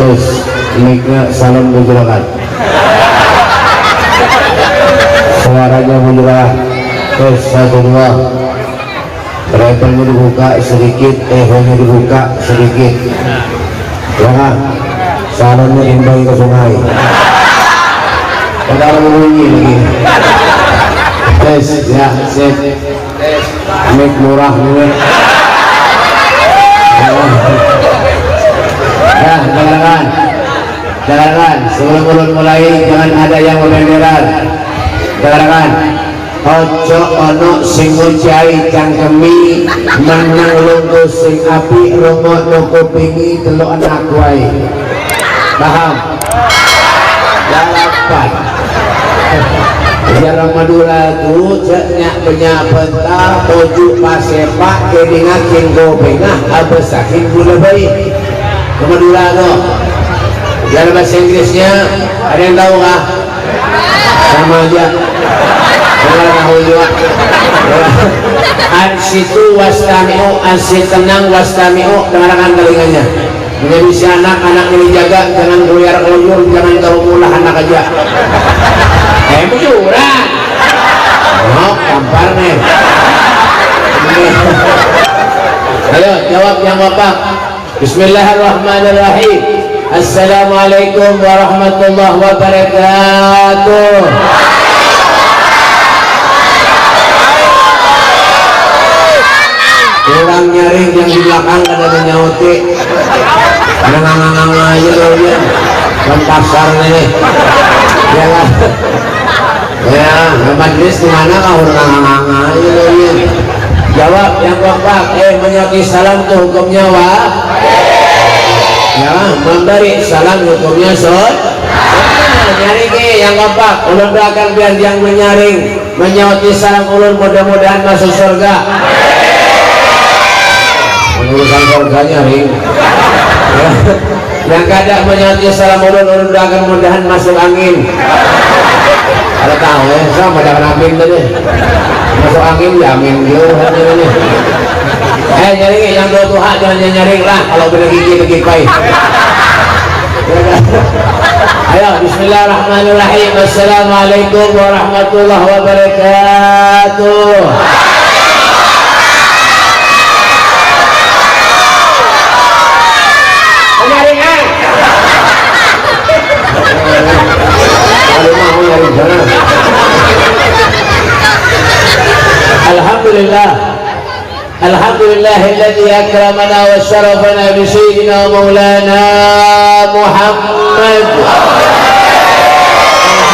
Terus mic-nya salam gejolakan, suaranya menjerat. Terus 1 2, treble-nya dibuka sedikit, echo-nya dibuka sedikit. Jangan salamnya imbang ke sungai. Padahal bunyi lagi. Tes ya, sip. Mic murah nih. Ya, jangan sebelum ulun mulai jangan ada yang membenderan. Jangan ojo ono sing ngucai cangkemi menang lungguh sing api rumah no kupingi teluk anak wae. Paham? Jalapan Jarang Madura tu ceknya banyak pentah tujuh pasepak jadi ngakin gopengah abesakin gula bayi ke Madura tu. Dalam bahasa Inggrisnya ada yang tahu kah? Sama aja. Jangan tahu juga. Ansitu wastami'u, ansit tenang wastami'u, dengarkan telinganya. Menjadi si anak-anak ini jaga, jangan goyar keluyur, jangan terumulah anak aja. Bujuran. Oh, kampar nih. Ayo jawab yang bapak. Bismillahirrahmanirrahim. Assalamualaikum warahmatullahi wabarakatuh. Orang nyaring yang di belakang ada menyauti. Ngangang-ngangang aja loh ya. Kan pasar nih. Ya lah. Ya, majlis di mana kau ngangang-ngangang aja loh ya. Jawab yang bapak. Menyauti salam itu hukumnya wah. Ya, memberi salam hukumnya sod. Nyaring yang bapak. Ulun doakan biar yang menyaring menyauti salam ulun mudah-mudahan masuk surga. Urusan surganya ring. Yang kadang menyauti salam ulun doakan mudahan masuk angin. Ada tahu ya, sama dengan angin tadi. Masuk angin jamin gitu ini. Nyaring yang doa Tuhan jangan nyaring lah kalau boleh gigi pai. Ayo bismillahirrahmanirrahim. Assalamualaikum warahmatullahi wabarakatuh. Nyaringan. Alhamdulillah. Alhamdulillahilladzi akramana wa syarafana bi sayyidina maulana Muhammad.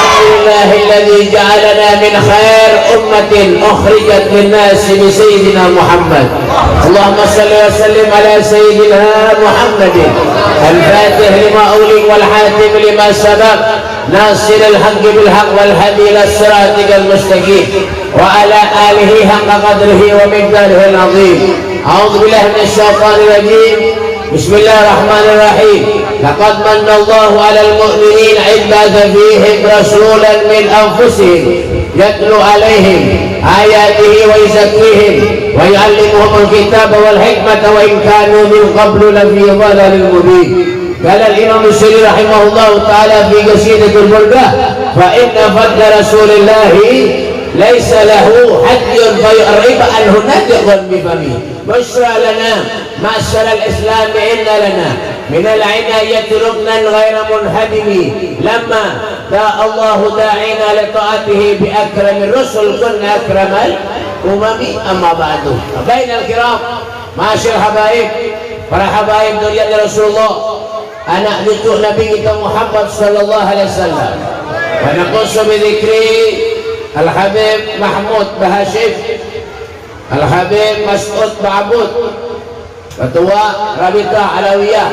Alhamdulillahilladzi ja'alana min khair ummatin ukhrijat lin-nas bi sayyidina Muhammad. Allahumma shalli wa sallim ala sayyidina Muhammadin al-fatih lima ughliq wal hatim lima sabaq ناصر الحق بالحق والهدي الى صراطك المستقيم وعلى اله حق قدره ومقداره العظيم. اعوذ بالله من الشيطان الرجيم. بسم الله الرحمن الرحيم. لقد من الله على المؤمنين إذ بعث فيهم رسولا من انفسهم يتلو عليهم آياته ويزكيهم ويعلمهم الكتاب والحكمة وإن كانوا من قبل لفي ضلال مبين. قال الإمام السيري رحمه الله تعالى في قصيدة البردة فإن فضل رسول الله ليس له حد فيعرب عنه نطق بفمه. بشرى لنا معشر الإسلام إن لنا من العناية ركنا غير منهدم لما دعا الله داعينا لطاعته بأكرم الرسل كنا أكرم الأمم. أما بعد بين الكرام معاشر حبايب para habaib durian Rasulullah anak cucu Nabi kita Muhammad sallallahu alaihi wasallam. Wa naqussu bi dzikri Al-Habib Mahmud Bahashif, Al-Habib Mas'ud Ba'bud, Ketua Rabita Alawiyah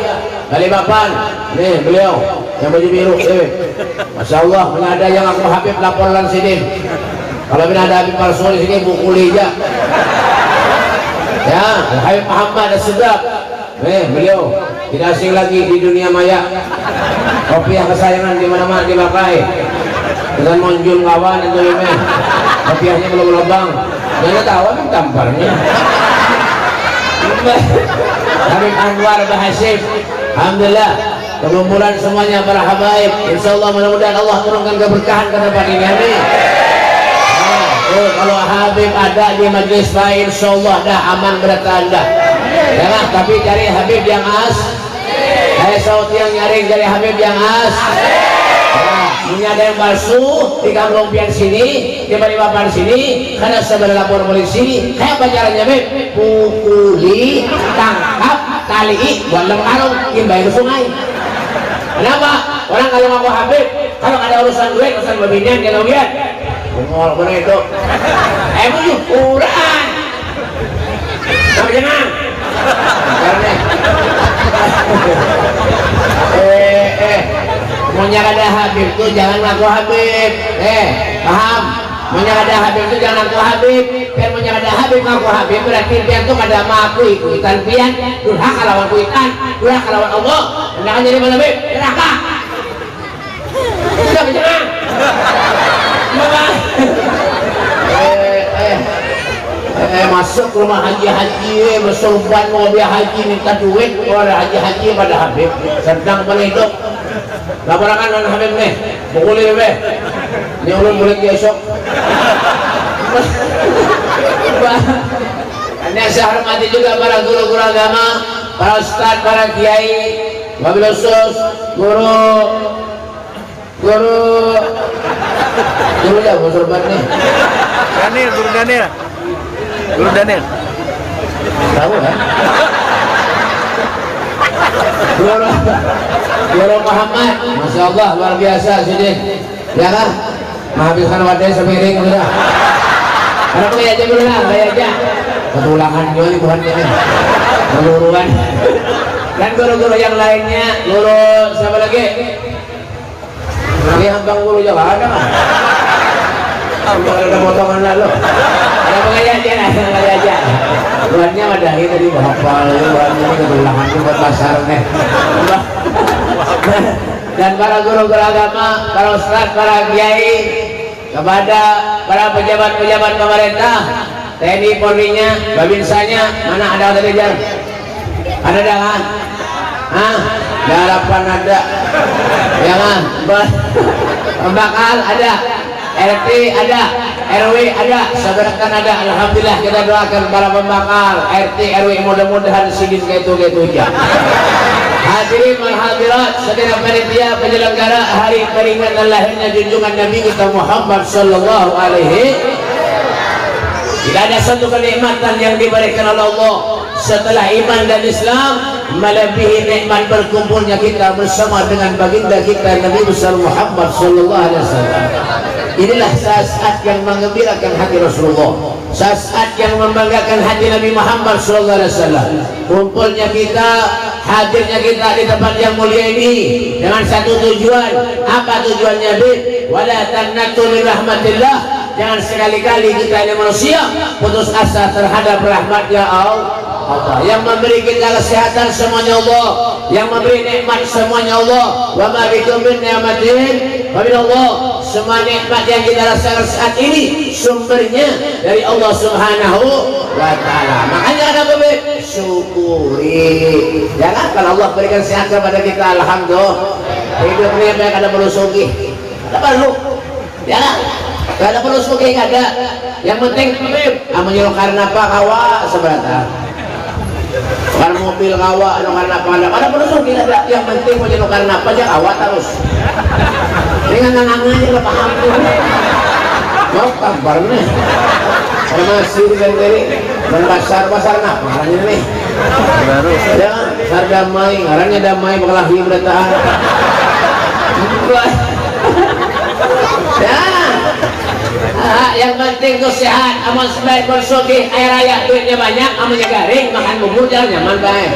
Balikpapan. Nih beliau yang baju biru. Masya Allah, mana ada yang aku Habib laporan sini. Kalau mana ada Habib palsu di sini bukuli aja. Ya, Al-Habib Muhammad As-Sedap. Beliau tidak asing lagi di dunia maya. Kopiah kesayangan di mana-mana dipakai. Dengan monjul kawan itu ini. Kopiahnya belum lubang. Jangan tahu kan tamparnya. Habib Anwar Bahashif. Alhamdulillah Kekumpulan semuanya para habaib, insyaallah mudah-mudahan Allah turunkan keberkahan ke tempat ini, amin. Kalau Habib ada di majlis lain, insyaallah dah aman bertanda. Jangan, tapi cari Habib yang as. Saya saut yang nyaring cari Habib yang as. Ini ada yang palsu di kampung pian sini, tiba-tiba di sini, karena sebenarnya lapor polisi, kayak apa caranya Habib? Pukuli, tangkap, tali, buat karung, imbai ke sungai. Kenapa? Orang kalau ngaku Habib, kalau ada urusan duit, urusan babinian, dia lihat. Ngomong bener itu. Emang kurang. Sama jangan. Karena. Maunya ada Habib tuh jangan ngaku Habib. Paham? Maunya ada Habib tuh jangan ngaku Habib. Kan maunya ada Habib ngaku Habib berarti pian tuh kada maku ikutan pian. Durhaka lawan kuitan, durhaka lawan Allah. Jangan jadi mana Habib? Neraka. Sudah jangan. Masuk rumah haji bersorban mau biar haji minta duit keluar haji pada Habib sedang berhidup laporan non Habib nih boleh be ini ulun boleh besok karena saya hormati juga para guru-guru agama, para ustaz, para kiai, wabil khusus guru ya mau sorban nih Guru Daniel tahu kan? Guru Muhammad, Masya Allah luar biasa sini ya kan? Menghabiskan wadai semiring udah karena kayak aja dulu lah, kayak aja ketulangan juga nih bukan ini keluruan dan guru-guru yang lainnya, guru siapa lagi? Lagi hambang guru Jawa ada kan? Ada potongan lalu ada pengajian aja luarnya madahi tadi hafal luarnya ini ketulangan buat pasar nih dan para guru-guru agama, para ustaz, para kiai, kepada para pejabat-pejabat pemerintah, TNI Polri-nya, Babinsanya, mana ada tadi jar? Ada kan? Garapan ada, ya kan? Pembakal ada, RT ada, RW ada, sabarakan ada. Alhamdulillah kita doakan para pembakal, RT, RW mudah-mudahan sedikit gitu aja. Hadirin wal hadirat, saudara panitia penyelenggara hari peringatan lahirnya junjungan Nabi kita Muhammad sallallahu alaihi. Tidak ada satu kenikmatan yang diberikan oleh Allah setelah iman dan Islam melebihi nikmat berkumpulnya kita bersama dengan baginda kita Nabi besar Muhammad sallallahu alaihi wasallam. Inilah saat yang menggembirakan hati Rasulullah, saat yang membanggakan hati Nabi Muhammad sallallahu alaihi wasallam. Kumpulnya kita, hadirnya kita di tempat yang mulia ini dengan satu tujuan. Apa tujuannya? Wala taqnatu min rahmatillah. Jangan sekali-kali kita ini manusia putus asa terhadap rahmatnya Allah. Yang memberi kita kesehatan semuanya Allah, yang memberi nikmat semuanya Allah. Wa ma bikum min ni'matin fa min Allah. Semua nikmat yang kita rasakan saat ini sumbernya dari Allah Subhanahu wa taala. Makanya ada apa? Syukuri. Jangan kalau Allah berikan sehat kepada kita, alhamdulillah. Hidup ini banyak ada perlu sugih. Tidak perlu. Jangan. Tidak ada perlu sugih, enggak ada. Yang penting amunnya karena apa kawa seberata. Karena mobil kawa karena apa ada perlu sugih ada. Yang penting mau jadi karena apa aja kawa terus. Dengan ngangannya lo paham tuh. Mau kabar nih. Masih dari pasar apa caranya nih? Jangan pasar damai, ngarannya damai bakalah hiu bertahan. Yang penting tuh sehat, aman sebaik bersugih, air raya duitnya banyak, amannya garing, makan bubur jalan nyaman baik.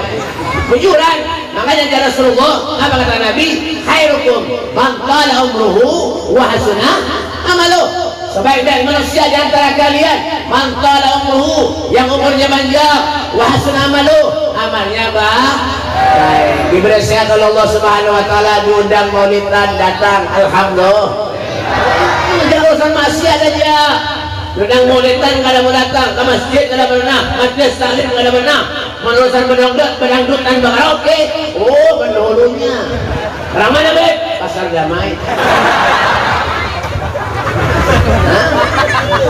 Bujuran, makanya jalan Rasulullah, apa kata Nabi? Khairukum man qala umruhu wa hasuna amalu. Sebaik-baik manusia di antara kalian man qala umruhu, yang umurnya panjang, wa hasuna amalu, amalnya baik. Diberi sehat oleh Allah Subhanahu wa taala, diundang maulidan datang, alhamdulillah. Jangan urusan maksiat aja. Undang maulidan kada mau datang, ke masjid kada pernah, majlis taklim kada pernah. Urusan bedangdut dan karaoke, oh pendahulunya. Orang mana Beb? Pasar Damai.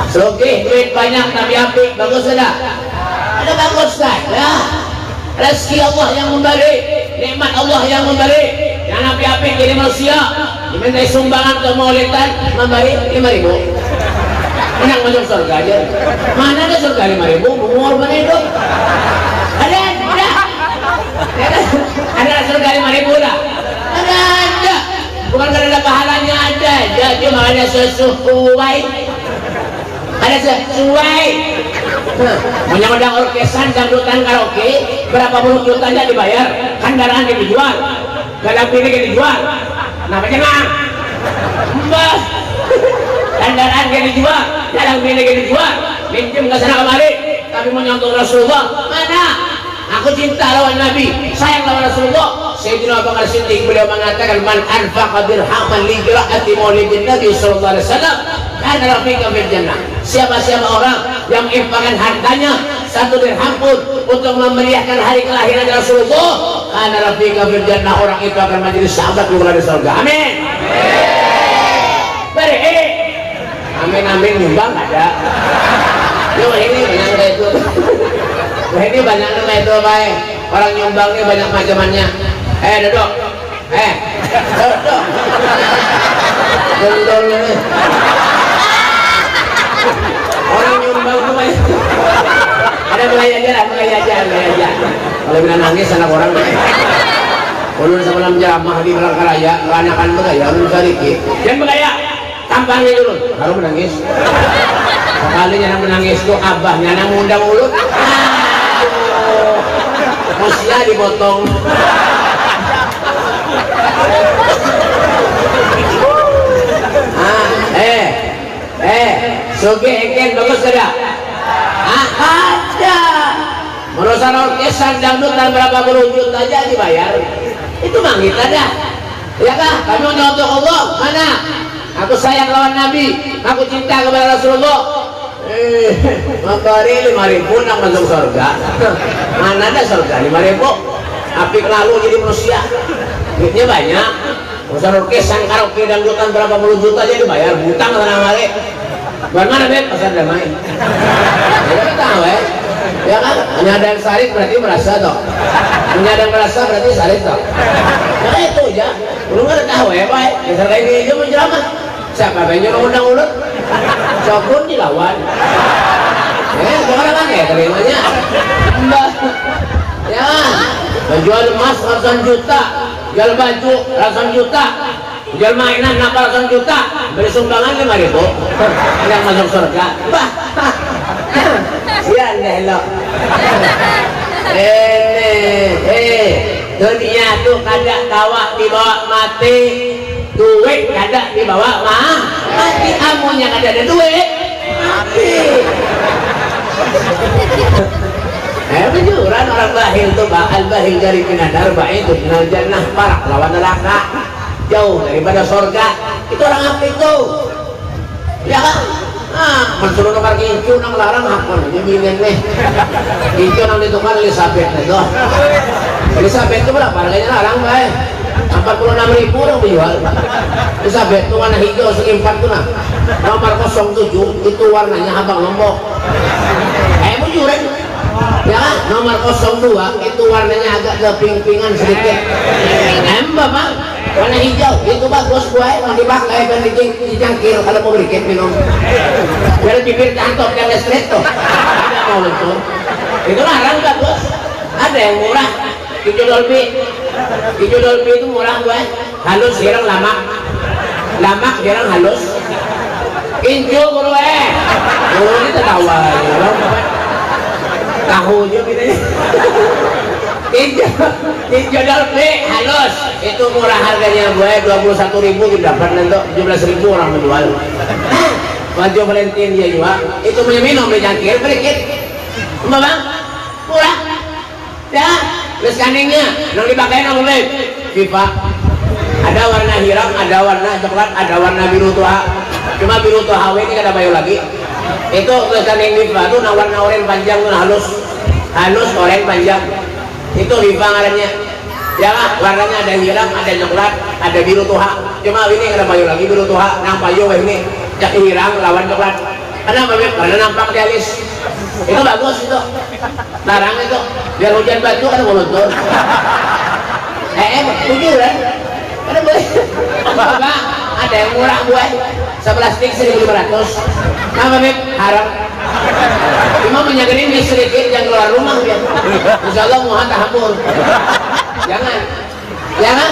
Soge, duit banyak tapi apik, bagus ada? Ada bagus kan? Ya. Rezeki Allah yang memberi, nikmat Allah yang memberi. Yang apik-apik jadi manusia, diminta sumbangan ke maulidan, memberi 5.000. Menang masuk surga aja. Mana ada surga 5.000? Mengorban hidup. Ada? Ada surga 5.000 dah? Ada. Bukan karena ada pahalanya ada. Cuma ada sesuai. Ada sesuai. Menyamudang orkesan, dangdutan, karaoke, berapa puluh juta aja dibayar. Kendaraan yang dijual, galang pilih yang dijual. Kenapa jangan? Mbak, kendaraan yang dijual, galang pilih yang dijual. Minjem ke sana kemari, tapi mau nyontoh Rasulullah. Mana? Aku cinta lawan Nabi, sayang lawan Rasulullah. Sayyidina Abu Bakar Siddiq beliau mengatakan, man anfaqa dirhaman li qiraati maulidin Nabi sallallahu alaihi wasallam kana rafiqan fil jannah. Siapa-siapa orang yang menginfakkan hartanya 1 dirham pun untuk memeriahkan hari kelahiran Rasulullah, kana rafiqan fil jannah, orang itu akan menjadi sahabat di surga. Amin. Beri. Amin amin nyumbang ada. Yo ini banyak itu. Ini banyak nama itu baik. Orang nyumbang ini banyak macam-macamnya. Duduk. Duduk. Duduk ini. Orang nyumbang itu banyak. Ada mulai aja. Kalau bila nangis anak orang. Ulun sebelum jamah di Belangkaraya, anakan begaya, ulun sedikit. Jangan begaya. Tampangnya dulu. Baru menangis. Sekalinya menangis itu abahnya nang undang mulut. Musia dipotong. Soge eken bagus ada? Ada. Merusak orkesan dangdutan berapa puluh juta aja dibayar. Itu mah kita dah. Ya kah? Kami untuk Allah. Mana? Aku sayang lawan Nabi. Aku cinta kepada Rasulullah. Memberi 5.000 nak masuk surga. Mana ada surga 5.000? Apik lalu jadi manusia. Duitnya banyak. Urusan orkesan, karaoke, dangdutan berapa puluh juta aja dibayar. Hutang tenang balik. Buat mana Beb? Pasar Damai. Ya kita tahu ya kan? Menyadang sarit berarti merasa toh. Menyadang merasa berarti sarit toh. Ya itu aja. Belum ada tahu baik. Dasar kayak ini aja menjeramah. Siapa yang undang ulut? Sokun dilawan. Jangan kan ya terimanya. Mbak. Ya. Menjual emas ratusan juta, jual baju ratusan juta, jual mainan ratusan juta, beri sumbangan 5.000. Yang masuk surga. Bah. Sian deh lo. Dunia tuh kada tawa dibawa mati. Duit kada dibawa mati. Amunya kada ada duit mati. Penjuran orang bahil tuh al-bahil dari pinadar itu minal jannah, parak lawan neraka, jauh daripada surga. Itu orang apa itu? Ya kan? Mensuruh tukar kincu nang larang hakon nyemilin nih. Kincu nang ditukar Elizabeth itu. Elizabeth itu berapa harganya larang baik? 46.000 orang dijual. Elizabeth itu warna hijau segi 4 tuh nah. Nomor 07 itu warnanya abang lombok. Bujuran. Ya kan? Nomor 02 itu warnanya agak keping-pingan sedikit. Bapak warna hijau itu bagus gue mau dipakai dan dicangkir kalau mau berikan minum. Biar bibir cantok yang listrik tuh. Ada mau itu. Itu larang bagus. Ada yang murah. Hijau Dolby. Hijau Dolby itu murah gue. Halus jarang lama. Lama jarang halus. Kincu guru ini tertawa ya. Tahu juga kita tinjau Dolby halus itu murah harganya gue 21.000 dapat nanti 17.000 orang menjual. Baju Valentine dia juga itu punya minum dicangkir sedikit bang murah ya terus kaningnya yang dipakai nang FIFA ada warna hiram, ada warna coklat, ada warna biru tua. Cuma biru tua HW ini kada bayu lagi. Itu tulisan yang FIFA itu warna oranye panjang tuh halus oren panjang. Itu FIFA ngarannya. Ya lah, warnanya ada hitam, ada coklat, ada biru tuha. Cuma ini ada payu lagi biru tuha, nang payu ini jak hitam lawan coklat. Kenapa Beb? Karena nampak di alis. Itu bagus itu. Larang itu. Biar hujan batu kan meluntur. Tujuh kan? Ada boleh. Bapak, ada yang murah buah. 11 stik 1.500. Kenapa Beb? Haram. Cuma menyagain sedikit yang keluar rumah biar. Insya Allah muhat hampur. Jangan. Jangan.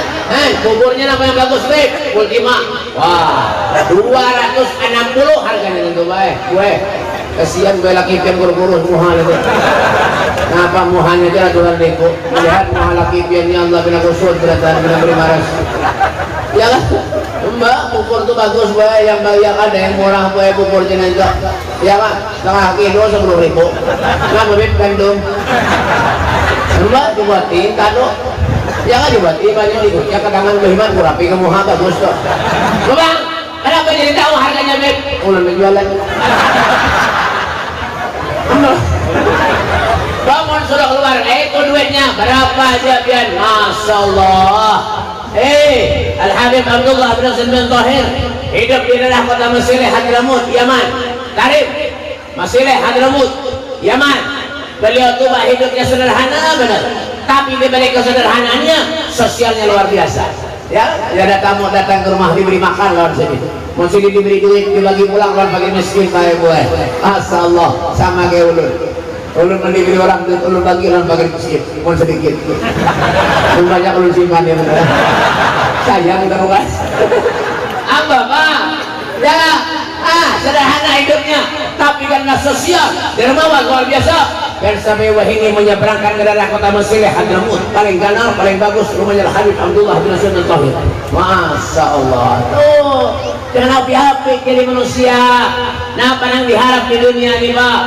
Buburnya apa yang bagus Beb? Ultima. Wah, 260 harganya tentu baik. Gue kasihan gue laki pian buru-buru muhal itu. Kenapa muhalnya itu aturan deko? Melihat muhal laki piannya Allah bina kusud beratan bina beri maras. Ya kan? Mbak, bubur itu bagus gue. Yang banyak ada yang murah gue bubur jenazah. Ya kan? Setengah kilo 10.000. Kenapa Beb gandum? Mbak dibuatin kado. Ya kan dibuatin banyak dikucak ke tangan kehiman kurapi ke muha bagus kok. Bang, kenapa jadi tahu harganya Beb? Ulan menjualan. Bangun sudah keluar, itu duitnya berapa aja Bian? Masya Allah. Al-Habib Abdullah bin Hasan bin Tahir hidup di daerah kota Masileh Hadramut, Yaman. Tarif Masileh Hadramut, Yaman. Beliau tuh hidupnya sederhana benar, tapi di balik kesederhanaannya sosialnya luar biasa. Ya, ada tamu datang ke rumah diberi makan lawan sini. Mesti diberi duit dibagi pulang lawan bagi miskin kayak gue. Masya Allah, sama kayak ulun. Ulun diberi orang duit ulun bagi lawan bagi miskin. Mau sedikit. Ulun banyak ulun simpan ya benar. Sayang terus. Apa Pak? Ya, sederhana hidupnya, tapi karena sosial dermawan luar biasa. Dan sampai wahini menyeberangkan ke daerah kota Masileh Hadramut, paling ganar, paling bagus rumahnya Habib Abdullah bin Hasan bin Tahir. Masya Allah. Tuh, jangan api-api jadi manusia. Nah, apa yang diharap di dunia ini Pak?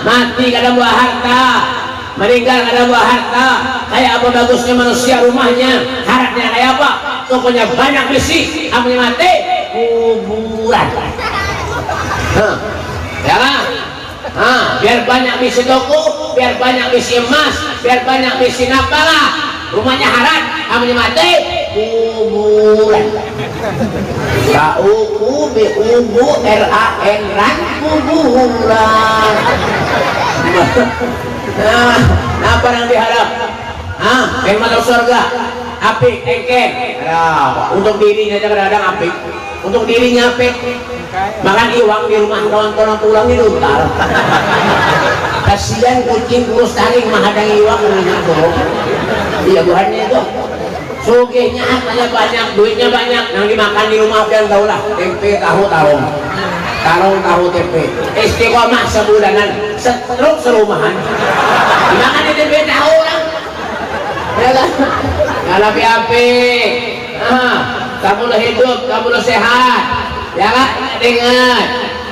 Mati kada buah harta, meninggal kada buah harta. Kayak apa bagusnya manusia rumahnya, harapnya kayak apa? Tokonya banyak besi, amnya mati kuburan. Ya lah. Biar banyak bisi toko, biar banyak bisi emas, biar banyak bisi napala, rumahnya harat, amnya mati kuburan. KUBUBURAN kuburan. Apa yang diharap? Yang masuk surga, apik, engken. Untuk dirinya kadang-kadang apik, untuk dirinya apik. Makan iwang di rumah kawan-kawan pulang di lutar. Kasihan kucing kurus taring menghadang iwang itu. Iya buhannya itu. Sugihnya banyak, duitnya banyak. Yang dimakan di rumah yang tahu lah. Tempe, tahu, tarung. Tahu, tempe. Istiqomah sebulanan. Setruk serumahan. Dimakan di tempe tahu lah. Ya kan? Kalau api-api. Kamu udah hidup, kamu udah sehat. Ya kan? Ingat,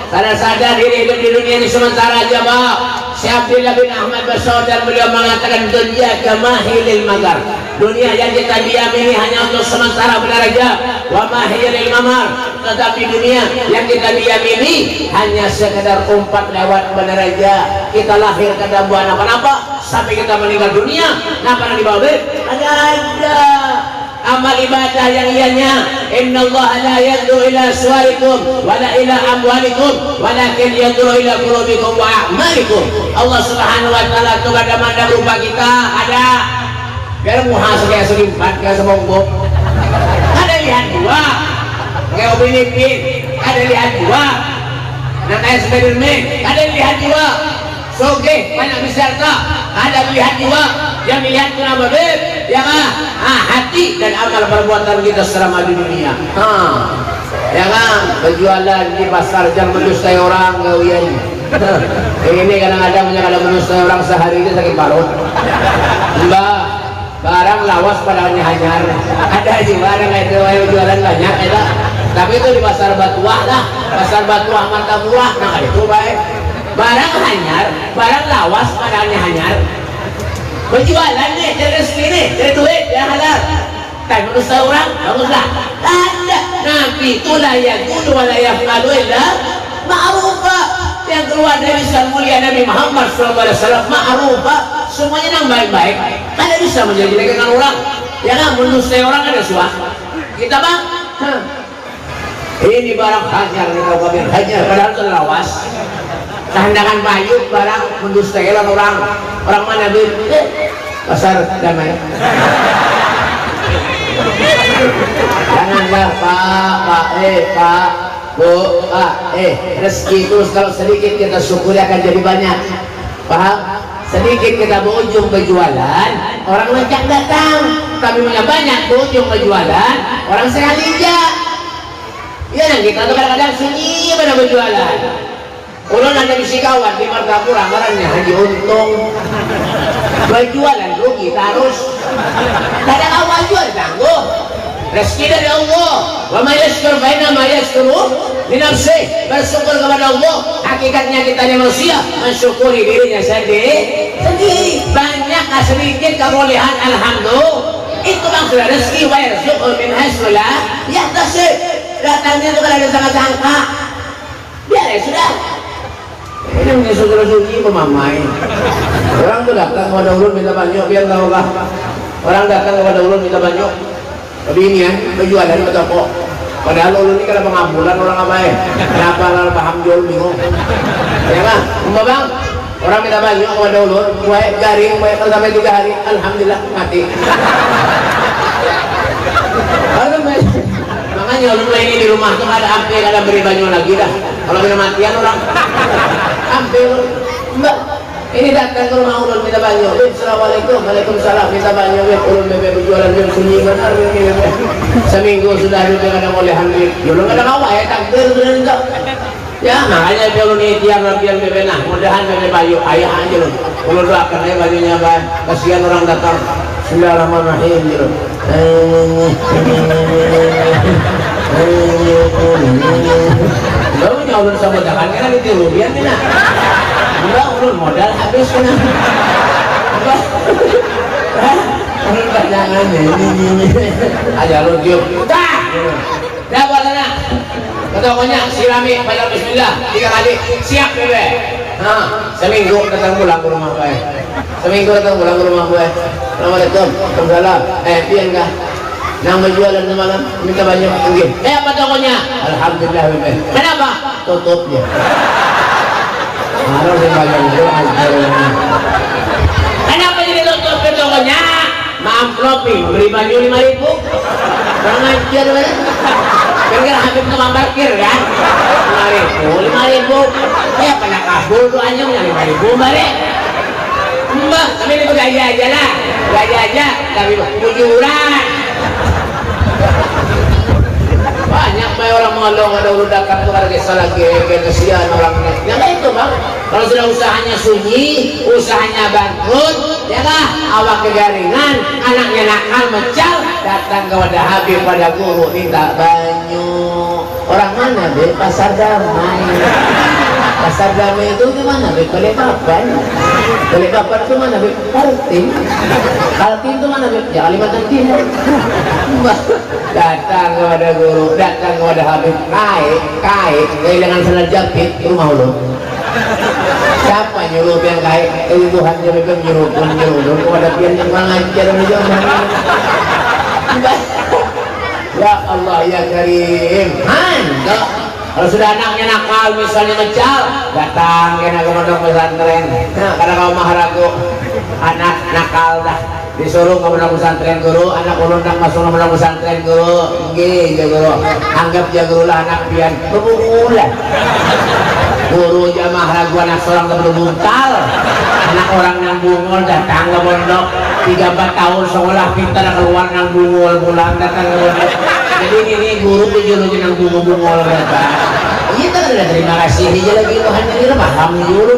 sadar-sadar diri hidup di dunia ini sementara aja Pak. Syekh Abdullah bin Ahmad bersaudara beliau mengatakan dunia kamahilil magar. Dunia yang kita diam ini hanya untuk sementara benar aja. Wa mahilil mamar. Tetapi dunia yang kita diam ini hanya sekedar umpat lewat benar aja. Kita lahir kada buat apa-apa sampai kita meninggal dunia. Napa yang dibawa ada amal ibadah yang ianya innallaha la yanzuru ila suwarikum wala ila amwalikum walakin yanzuru ila qulubikum wa a'malikum. Allah Subhanahu wa taala itu kada mandang rupa kita ada biar muha segala selimpat kayak semongbok ada lihat dua kayak obinipin ada lihat dua nah kayak Spiderman ada lihat dua soge banyak biserta ada lihat dua yang dilihat kenapa Beb? Ya kan? Hati dan amal perbuatan kita selama di dunia. Ya kan? Berjualan di pasar jangan mendustai orang gawian. Ini kadang-kadang ada mendustai orang sehari ini sakit parut. Mbak, barang lawas pada hanyar. Ada juga yang itu jualan banyak ya. Tapi itu di pasar Batuah lah. Pasar Batuah mata murah. Nah itu baik. Barang hanyar, barang lawas pada hanyar. Berjualan nih, dari rezeki nih, dari duit, yang halal. Tapi manusia orang, baguslah. Ada. Nabi itu layak kudu wa layak malu illa ma'rufah. yang keluar dari lisan mulia Nabi Muhammad SAW ma'rufah, semuanya yang baik-baik. Mana bisa menjelek-jelekan orang? Ya kan, mendustai orang ada suah. Kita bang, ini barang hajar, ini kau kabin hajar, padahal itu lawas. Kehendakan bayu barang mendustai orang mana bin? Pasar damai. Janganlah pak, bu, rezeki terus kalau sedikit kita syukuri akan jadi banyak. Paham? Sedikit kita berujung berjualan, orang lejak datang. Tapi punya banyak berujung berjualan, orang sekali aja. Ya, kita tuh kadang-kadang sunyi pada berjualan. Kalau ada misi kawan di Martapura, marahnya Haji Untung. Berjualan rugi terus. Kadang awal jual tangguh. Rezeki dari Allah. Wa ma yashkur baina ma yashkuru li nafsihi. Bersyukur kepada Allah. Hakikatnya kita manusia mensyukuri dirinya sendiri. Banyak sedikit kebolehan, alhamdulillah. Itu maksudnya rezeki wa yarzuqhu min haitsu la yahtasib. Datangnya itu kalau ada sangka-sangka. Biar ya sudah. Ini mengisuk rezeki pemamai. Orang tuh datang kepada ulun minta banyak, biar tahu lah. Orang datang kepada ulun minta banyak. Tapi ini ya, berjualan ke toko. Padahal ulun ini kada pengambulan orang apa ya? Kenapa orang paham jual bingung? Ya kan? Bang, orang minta banyak kepada ulun, kue garing, kue sampai 3 hari, alhamdulillah mati. Makanya ulun ini di rumah tuh ada ampe, kada beri banyak lagi dah. Kalau kena matian orang, ampe mbak. Ini datang ke rumah ulun minta banyak. Assalamualaikum, waalaikumsalam. Minta banyak. Ulun bebek berjualan bebek sunyi benar. Seminggu sudah juga kadang oleh hamil. Ulun kadang awak ya takdir sudah enggak. Ya makanya dia ulun ikhtiar biar bebek nah. Mudahan bebek bayu ayah aja ulun. Ulun doakan aja bajunya bah. Kasihan orang datang. Bismillahirrahmanirrahim. Barunya ulun sama jangan kena ditiru biar mina. Enggak, ulun modal habis kena. Ulun jangan ini. Aja lu tiup. Dah. Dah buat sana. Pokoknya sirami baca bismillah 3 kali. Siap bebe. Nah, seminggu datang pulang ke rumah gue. Seminggu datang pulang ke rumah gue. Assalamualaikum. Waalaikumsalam. Pian kah? Nang berjualan semalam minta banyak mungkin. Apa tokonya? Alhamdulillah bebe. Kenapa? Tutupnya. Harus kenapa jadi tutup ke tokonya? Mamplopi, beri baju 5.000. Kurang ajar bener. Kira-kira Habib tukang parkir kan? 5.000. Ya pernah kabul tuh anjing 5.000 balik. Mbak, kami ini gaji aja lah. Gaji aja, tapi bujuran. Banyak banyak orang mengeluh ada urut dakat tuh ada kisah lagi kesian orangnya. Ya kan itu bang. Kalau sudah usahanya sunyi, usahanya bangkrut, ya kah? Awak kegaringan, anaknya nakal mecal, datang kepada Habib pada guru minta banyu. Orang mana be? Pasar Damai. Pasar Damai itu gimana be? Balikpapan. Balikpapan itu mana be? Kaltim. Kaltim itu mana be? Ya Kalimantan Timur. Datang kepada guru, datang kepada Habib, kait kehilangan sandal jepit ke rumah lu. Siapa nyuruh yang kait? Tuhan jadi nyuruh kepada pian yang mengajar ya Allah ya Karim. Enggak. Kalau sudah anaknya nakal misalnya mecal, datang kena ke pondok pesantren. Nah, karena kau maharagu anak nakal dah. Disuruh ke pondok pesantren guru, anak ulun tak masuk ke pondok pesantren guru, nggih guru, anggap ya guru lah anak pian, bebulan. Guru jamaah ragu anak seorang terbuntal, anak orang yang bungul datang ke pondok 3-4 tahun sekolah pintar keluar yang bungul pulang datang ke pondok. Jadi ini guru tujuh yang bungul datang. Iya kan udah terima kasih dia lagi Tuhan jadi paham guru.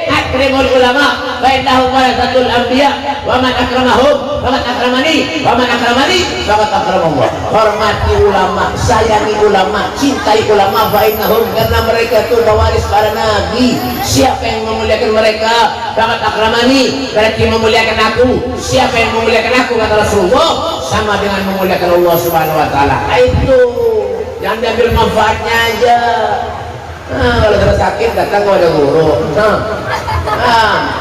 Akrimul ulama bainahum warasatul anbiya wa man akramahum wa man akramani wa man akramani faqad akramallah. Hormati ulama, sayangi ulama, cintai ulama bainahum karena mereka itu pewaris para nabi. Siapa yang memuliakan mereka faqad akramani, berarti memuliakan aku. Siapa yang memuliakan aku kata Rasulullah sama dengan memuliakan Allah Subhanahu wa taala. Itu jangan diambil manfaatnya aja. Kalau terus sakit datang kepada guru.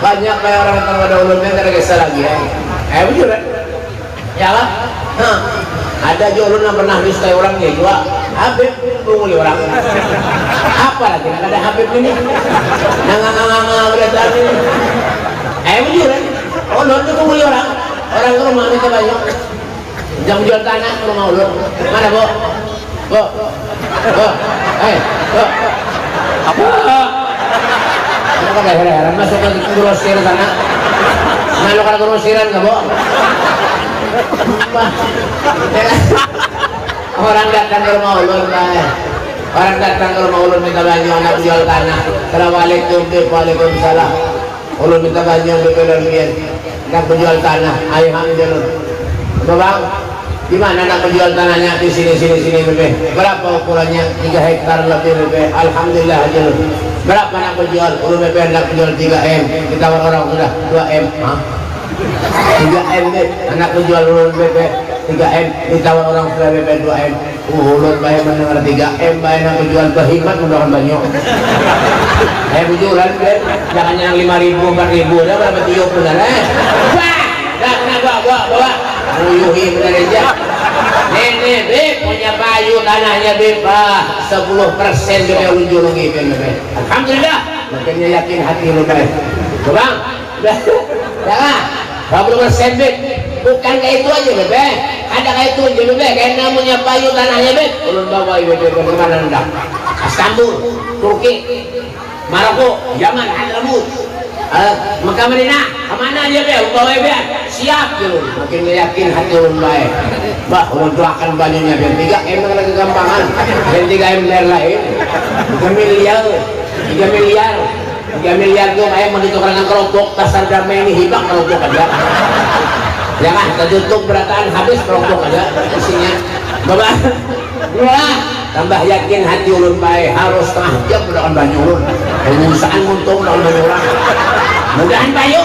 Banyak kayak orang datang kepada ulumnya karena kisah lagi ya. Betul kan? Ya lah. Ada ulun yang pernah disukai orang ya juga. Habib menguli orang. Apa lagi? Ada Habib ini. Nanganga berarti ini. Betul kan? Ulun itu menguli orang. Orang ke rumah minta banyak. Jangan jual tanah ke rumah ulun. Mana bu? Bu? Apa? Kamu kan heran masuk ke grosir sana. Malu kan grosiran nggak bu? Orang datang ke rumah ulun, orang datang ke rumah ulun minta banyak anak jual tanah. Assalamualaikum, waalaikumsalam. Ulun minta banyak lebihan. Nak menjual tanah, ayo ambil ulun. Bang, di mana nak menjual tanahnya? Di sini bebe. Berapa ukurannya? 3 hektar lebih bebe. Alhamdulillah aja ulun. Berapa nak menjual? Ulun bebe nak menjual 3 M. Kita orang sudah 2 M. 3 M deh. Anak menjual ulun bebe 3 M. Ditawar orang sudah bebe 2 M. Ulun bayar mendengar 3 M. Bayar nak menjual berhimat mudah-mudahan banyak. Bujuran bebe. Jangan yang 5.000, 4.000. Dah berapa tiup benar bawa uyuhi benar aja. Nih beb punya bayu tanahnya beb 10% bebe ulun julungi bebe. Alhamdulillah makanya yakin hati lu beb. Bang jangan 20% beb bukan kayak itu aja bebe, ada kayak itu aja bebe, kayak namanya bayu tanahnya beb ulun bawa bebe kemana hendak. Istanbul, Turki, Maroko, Yaman, Hadramut, Mekah, Madinah, kemana aja be, bawa be, siap gitu. Makin yakin hati ulun baik. Bah, ulun doakan banyaknya biar 3 M lagi gampangan, biar 3 M lain, 3 miliar tuh kayak mau ditukarkan kelompok pasar damai ini hibak kelompok aja. Jangan kita tutup berataan habis kelompok aja isinya. Bapak, tambah yakin hati ulun baik harus setengah jam berdoa banyak ulun. Pengusahaan untung lawan banyak orang. Mudahan bayu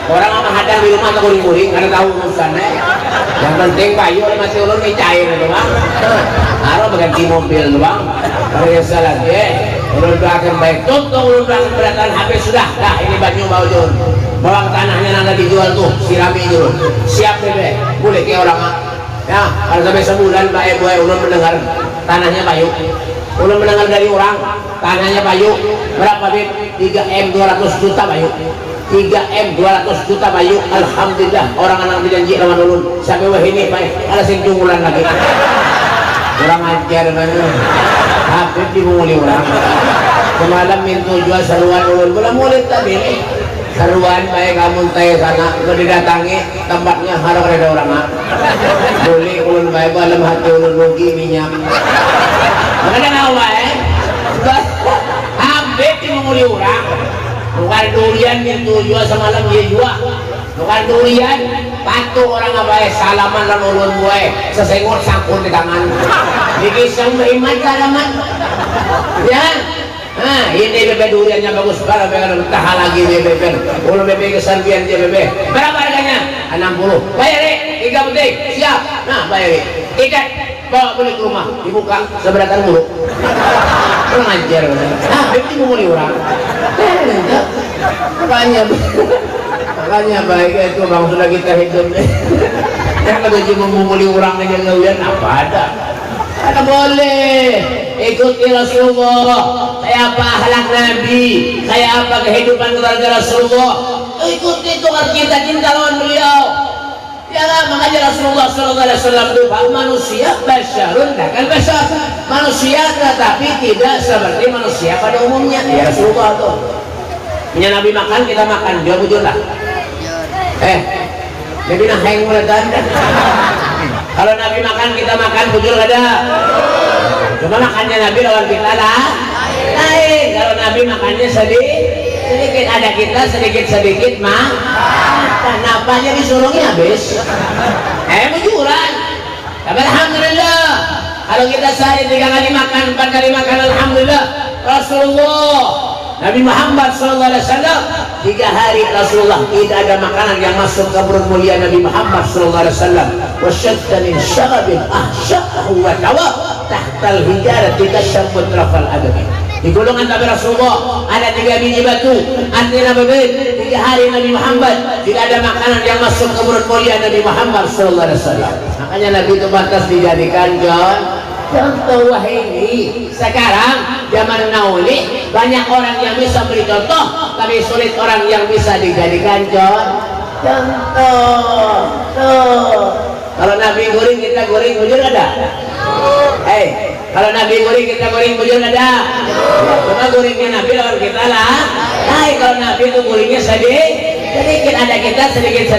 orang apa hadang di rumah atau kuring-kuring karena tahu urusannya. Yang penting bayu masih ulun ini cair doang. Harus berganti mobil doang. Biasa lagi. Ulun doakan baik. Tutup ulun doakan beratan habis sudah. Dah ini banyu bau jun. Bawang tanahnya nanda dijual tuh sirami dulu. Siap bebe. Boleh kayak orang ya kalau sampai sebulan baik buaya ulun mendengar tanahnya bayu. Ulun mendengar dari orang tanahnya bayu berapa bib? 3 M 200 juta bayu. 3 M 200 juta bayu. Alhamdulillah orang anak berjanji lawan ulun sampai wah ini baik ada singgungulan lagi. Orang ajar mana habis dimulai orang semalam minta jual seruan ulun belum mulai tadi seruan baik kamu tanya sana didatangi tempatnya harus ada orang boleh ulun baik dalam hati ulun rugi minyak makanya ngawal habis dimulai orang bukan durian minta jual semalam dia jual bukan durian patuh orang apa salaman dan ulun gue sesengot sangkut di tangan dikisah merimat salaman ya ini bebe duriannya bagus banget bebe tahan lagi bebe ulun bebe kesampian dia bebe berapa harganya 60 bayar 3 penting siap nah bayar ikat bawa beli ke rumah dibuka seberatan mulu kurang ajar bebe mau orang makanya baik itu bang sudah kita hidup yang ada cuma memuli orang aja ngeliat apa ada boleh ikuti Rasulullah kayak apa akhlak Nabi kayak apa kehidupan keluarga Rasulullah ikuti itu kita cinta lawan beliau ya lah makanya Rasulullah SAW itu manusia basyarun kan basyar manusia tetapi tidak seperti manusia pada umumnya ya Rasulullah tuh punya Nabi makan kita makan dia bujur lah Nabi nah yang meledan kalau Nabi makan kita makan bujur ada cuma makannya Nabi lawan kita lah lain kalau Nabi makannya sedikit ada kita sedikit mah kenapanya disuruhnya habis bujuran tapi Alhamdulillah kalau kita sehari 3 kali makan 4 kali makan Alhamdulillah Rasulullah Nabi Muhammad SAW 3 hari Rasulullah tidak ada makanan yang masuk ke perut mulia Nabi Muhammad SAW wasyadda min syarabin ahsya'ahu wa tawa tahtal hijarati kasyambut rafal adami. Di golongan Nabi Rasulullah ada 3 biji batu. Artinya berbeda 3 hari Nabi Muhammad tidak ada makanan yang masuk ke mulut mulia Nabi Muhammad sallallahu alaihi wasallam. Makanya Nabi itu pantas dijadikan contoh. Wah ini sekarang zaman now ini banyak orang yang bisa beri contoh, tapi sulit orang yang bisa dijadikan contoh. Kalau Nabi goreng kita goreng bujur ada? Kalau Nabi goreng kita goreng bujur ada? Cuma gorengnya Nabi lawan kita lah. Kalau Nabi itu gorengnya sedikit ada kita sedikit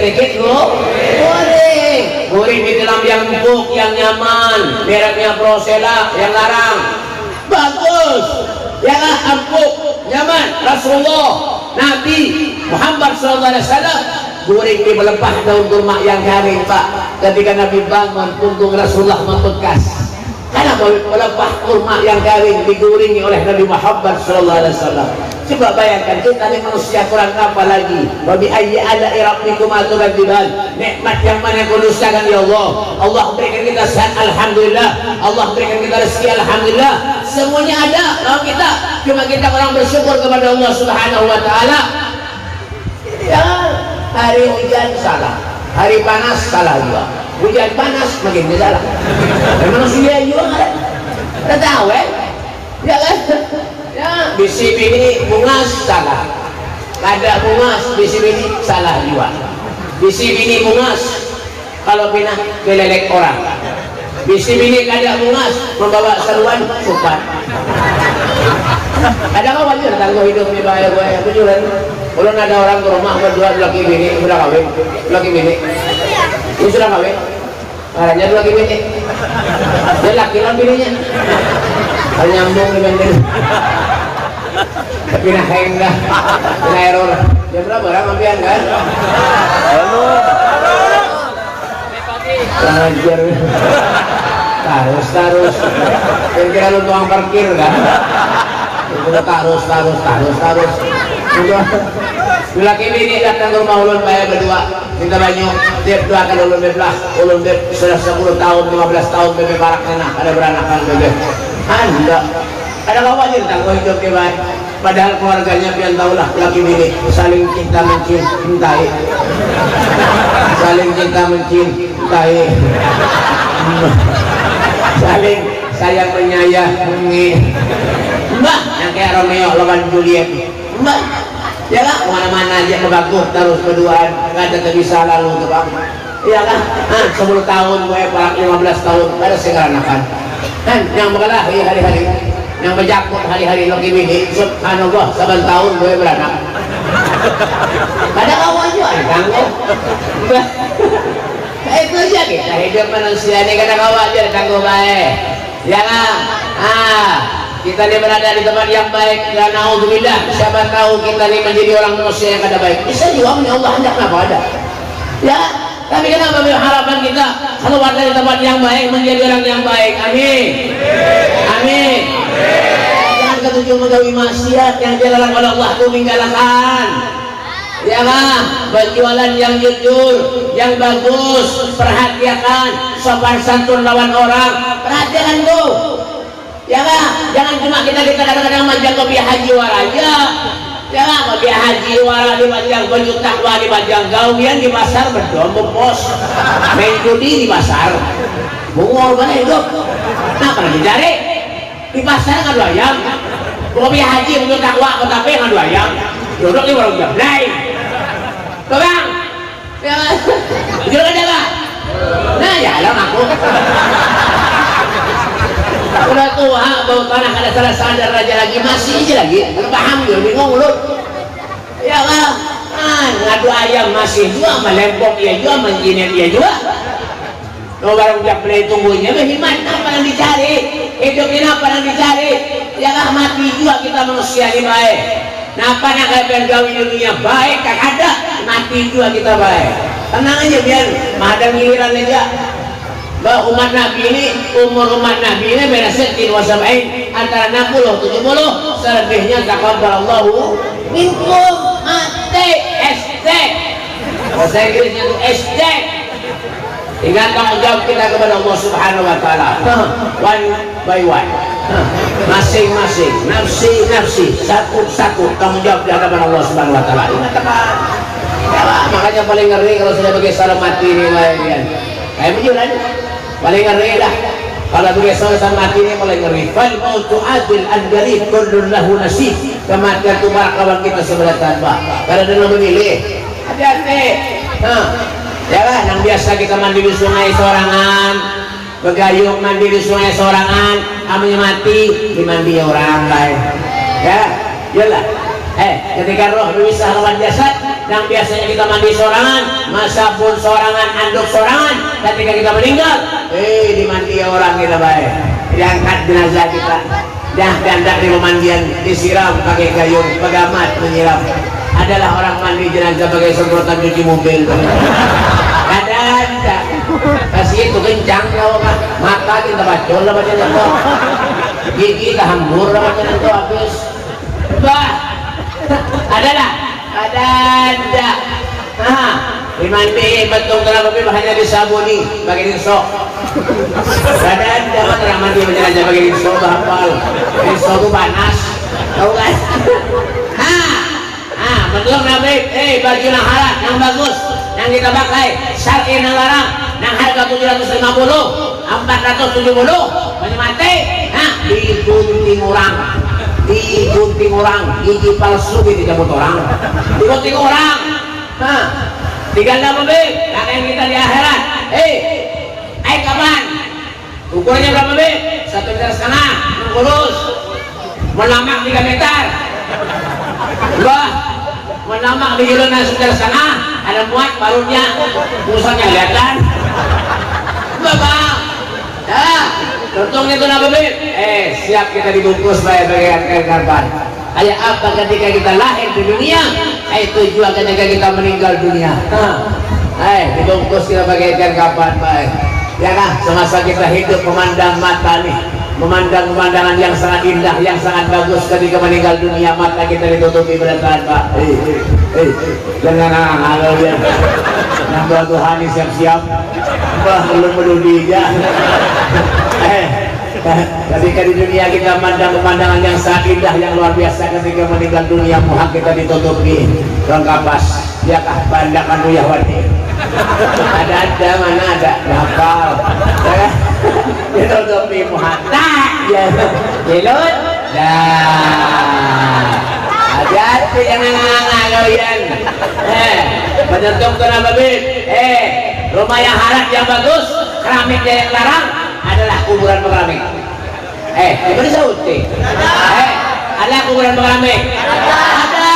goreng di dalam yang empuk, yang nyaman, mereknya Prosela, yang larang bagus ya kan, empuk, nyaman. Rasulullah Nabi Muhammad SAW goreng di melepah daun kurma yang kering Pak. Ketika Nabi bangun punggung Rasulullah membekas karena melepah kurma yang kering digorengi oleh Nabi Muhammad SAW. Coba bayangkan kita ini manusia kurang apa lagi? Wa bi ayyi ala'i rabbikuma tukadziban. Nikmat yang mana kau dustakan ya Allah? Allah berikan kita sehat alhamdulillah, Allah berikan kita rezeki alhamdulillah. Semuanya ada kalau kita, cuma kita kurang bersyukur kepada Allah Subhanahu wa taala. Ya, hari hujan salah, hari panas salah juga. Hujan panas makin salah. Manusia juga ada tahu ya kan? Ya, bisi bini bungas salah, kada bungas bisi bini salah juga. Bisi bini bungas kalau pindah kelelek orang, bisi bini kada bungas membawa seruan supan. Ada kau wajar tangguh hidupnya bahaya tujuan. Kalau ada orang ke rumah berdua laki bini sudah kawin, laki bini ini sudah kawin, caranya laki bini, dia laki lah bininya. Kalau nyambung dengan dia tapi nah enggak kena error. Jam berapa orang ambian kan? Halo ajar tarus kira-kira lu tukang parkir kan? Udah tarus udah laki bini datang ke rumah ulun bayar berdua minta banyu dia doakan ulun bebelah ulun sudah 10 tahun 15 tahun bebe barak enak ada beranakan bebe anda ada kawan aja tentang hidup dia baik padahal keluarganya pian tahulah laki bini saling cinta mencintai saling saling sayang menyayangi mbak yang kayak Romeo lawan Juliet mbak ya lah kemana-mana aja kebagus terus berduaan nggak ada bisa lalu tuh bang iya kan 10 tahun gue paling 15 tahun ada sekaranakan kan yang mengalah hari-hari yang berjakut hari-hari lagi bini subhanallah 7 tahun gue beranak ada kawan juga kan itu aja kita hidup manusia ini kadang kawan aja tangguh baik ya kan kita ini berada di tempat yang baik dan naudzubillah siapa tahu kita ini menjadi orang manusia yang kada baik bisa juga Allah hendak kenapa ada ya tapi kenapa harapan kita keluar dari tempat yang baik menjadi orang yang baik amin jangan ketujuh menjauhi maksiat yang dilarang oleh Allah itu tinggalkan ya kan berjualan yang jujur yang bagus perhatikan sopan santun lawan orang perhatikan tuh ya kan jangan cuma kita kadang-kadang majang kopi haji waraja ya kan kopi haji wara di majang baju takwa di majang gawian di pasar berdombok pos main judi di pasar bungor mana hidup nah pernah dicari di pasar kan dua ayam kopi haji baju takwa tetapi kan dua ayam duduk di warung jablay bang ya kan jujur aja lah nah ya alam aku udah tua bau tanah kada salah sadar raja lagi masih aja lagi belum paham dia bingung lu ya lah ngadu ayam masih juga melempok dia juga menjinet dia juga no barang jablay tunggunya berhimat apa yang dicari hidup ini apa yang dicari ya lah mati juga kita manusia ini baik nah apa yang kayak gawi dunia baik tak ada mati juga kita baik tenang aja biar ada giliran aja bahwa umat Nabi ini umur umat Nabi ini beda sekian wasabain antara 60 70 selebihnya taqabbalallahu minkum SD bahasa Inggrisnya itu SD tinggal tanggung jawab kita kepada Allah Subhanahu wa taala by one. Masing-masing, nafsi, satu tanggung jawab di hadapan Allah Subhanahu Wa Taala. Ingat teman. Ya, makanya paling ngeri kalau sudah bagi salam mati ini, kayak bejuran. Paling ngeri lah. Kalau bagi salam mati ini paling ngeri. Fal mautu adil an-garib kullun lahu nasib. Kematian itu kawan kita sebelah tanpa. Karena dia memilih. Hati-hati. Ya lah, yang biasa kita mandi di sungai sorangan, begayung mandi di sungai sorangan, amanya mati dimandi orang lain. Ya, iyalah. Ketika roh berpisah lawan jasad, yang biasanya kita mandi sorangan, masa pun sorangan, anduk sorangan, ketika kita meninggal, dimandi orang kita baik, diangkat jenazah kita, dah dandak di pemandian, disiram pakai gayung, pegamat menyiram. Adalah orang mandi jenazah pakai semprotan cuci mobil. Ada kasih itu kencang kau mata kita bacol lah macam itu, gigi kita hambur lah macam itu habis. Bah, adalah ada. Dimandi betul kenapa hanya disabuni pakai dinsok. Ada mana mandi jenazah pakai dinsok hafal. Dinsok itu panas, tahu kan? Betul Nabi, baju yang halal, yang bagus, yang kita pakai, syar'i yang larang, yang harga 750, 470, mati, digunting orang, gigi palsu dicabut orang, digunting orang, tinggal Nabi, yang kita di akhirat, kapan? Ukurannya berapa Nabi? 1,5 meter, lurus, melamak 3 meter, menamak di jalanan sebelah sana ada muat barunya pusatnya kelihatan bapak contohnya itu apa Beb? Siap kita dibungkus baik-baik karban kayak apa ketika kita lahir di dunia itu juga ketika kita meninggal dunia dibungkus kita bagaikan kapan baik ya kan semasa kita hidup memandang mata nih memandang pemandangan yang sangat indah, yang sangat bagus ketika meninggal dunia mata kita ditutupi beratan Pak. Jangan halo ya. Nambah Tuhan siap-siap. Belum menudi ya. Ketika di dunia kita memandang pemandangan yang sangat indah, yang luar biasa ketika meninggal dunia muhak kita ditutupi ruang kapas. Diakah pandangan Yahwati. Ada mana ada hafal. Ditutupi muhak. Jelut hati-hati jangan ngangaloyan menentuk kenapa Bib rumah yang haram yang bagus keramiknya yang larang adalah kuburan keramik diberi sauti ada kuburan keramik ada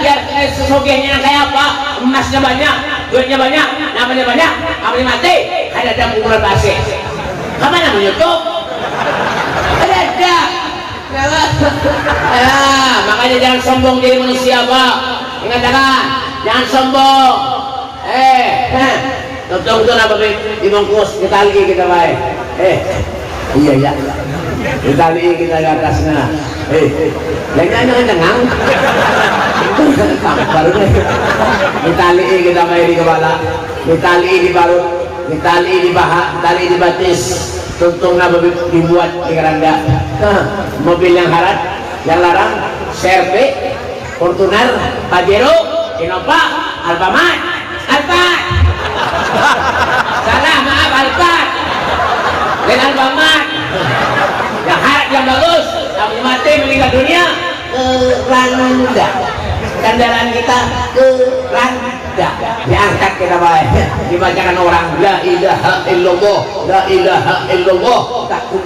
biar sesogehnya kayak apa emasnya banyak duitnya banyak namanya banyak namanya mati ada kuburan basi kemana menyutup ada makanya jangan sombong jadi manusia Pak ingatkan jangan sombong tutup apa dibungkus ditali kita baik iya ya ditali kita ke atasnya jangan dengang baru deh ditali kita baik di kepala ditali di balut ditali di paha ditali di batis tuntung Nabi dibuat di keranda mobil yang haram yang larang Serve, Fortuner, Pajero, Innova, Alfamart salah maaf Alphard dan Alfamart yang haram yang bagus yang mati meninggal dunia keranda kendaraan kita keranda diangkat kita baik dibacakan orang la ilaha illallah la ilaha illallah takut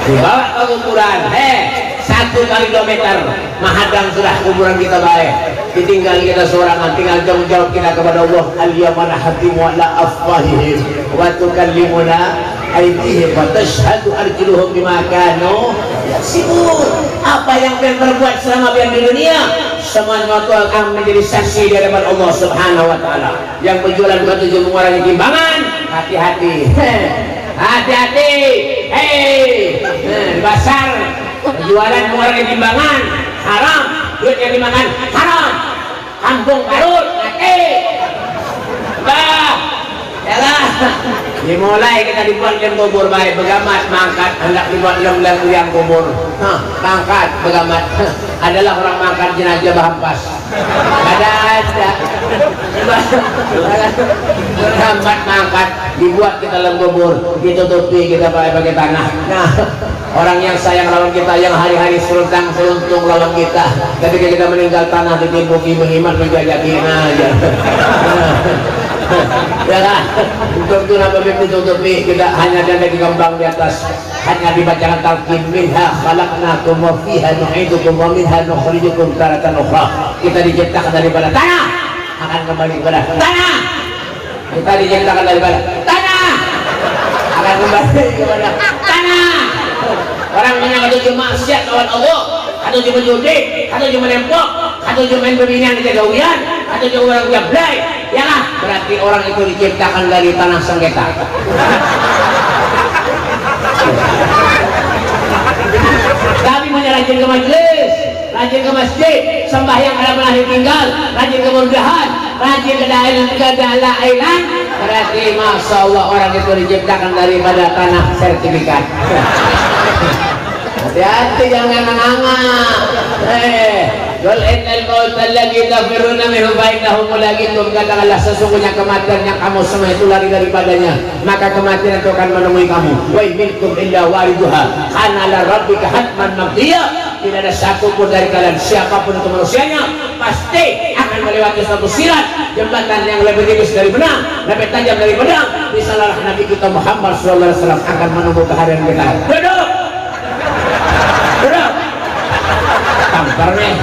dibawa ke kuburan 1 kali 2 meter menghadang sudah kuburan kita baik ditinggal kita seorangan tinggal jauh-jauh kita kepada Allah al-yawma nahtimu ala afwahihim wa tukallimuna aydihim wa tashhadu arjuluhum bima kanu yaksibun apa yang berbuat selama di dunia semuanya itu akan menjadi saksi di hadapan Allah Subhanahu wa taala yang berjualan batu mengurangi timbangan hati-hati hati-hati pasar jualan mengurangi timbangan haram duit yang dimakan haram kampung karut mati bah yalah Dimulai kita dibuat yang kubur baik begamat mangkat hendak dibuat yang kubur. Mangkat begamat adalah orang mangkat jenazah bahampas. Ada begamat mangkat dibuat kita dalam kubur, ditutupi kita pakai tanah. Nah, orang yang sayang lawan kita, yang hari-hari seruntung lawan kita, ketika kita meninggal tanah ditimbuki mengimat menjajaki aja. Ya kan? Untuk itu nama ditutupi, kita hanya ada di kembang di atas, hanya dibacakan talqin minha khalaqnakum wa fiha nu'idukum wa minha nukhrijukum taratan ukhra. Kita diciptakan daripada tanah, akan kembali kepada tanah. Kita diciptakan daripada tanah, akan kembali kepada tanah. Orang yang ada cuma maksiat lawan Allah, atau cuma judi, atau cuma lempok, atau cuma main pembinaan di gawian, atau cuma orang jablay, ya lah, berarti orang itu diciptakan dari tanah sengketa. Kami rajin ke majelis, rajin ke masjid, sembahyang ada lahir tinggal, rajin ke murdahan, rajin ke dalailan, berarti masya Allah orang itu diciptakan daripada tanah sertifikat. Hati-hati jangan ngangang. Qul innal mauta alladzi tafirruna minhu fa innahu mulaqikum. Katakanlah sesungguhnya kematian yang kamu semua itu lari daripadanya, maka kematian itu akan menemui kamu. Wa in minkum illa wariduha kana ala rabbika hatman maqdiya. Tidak ada satu pun dari kalian, siapapun itu manusianya, pasti akan melewati suatu sirat, jembatan yang lebih tipis dari benang, lebih tajam dari pedang. Di sana Nabi kita Muhammad SAW akan menunggu kehadiran kita. Duduk. Duduk. Tampar nih.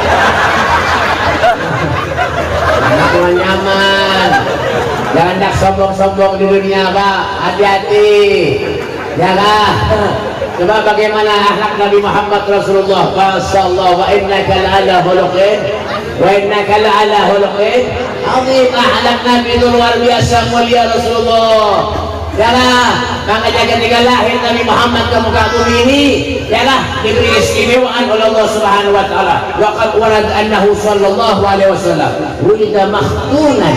Anak tua nyaman. Jangan dak sombong-sombong di dunia, Pak. Hati-hati. Jaga. Coba bagaimana akhlak Nabi Muhammad Rasulullah sallallahu wa innaka la'ala khuluqin wa innaka la'ala khuluqin azim. Akhlak Nabi itu luar biasa mulia Rasulullah. Yalah, makanya ketika lahir Nabi Muhammad ke muka bumi ini, yalah diberi istimewaan oleh Allah Subhanahu wa taala. Wa qad warad annahu sallallahu alaihi wasallam wulida makhtunan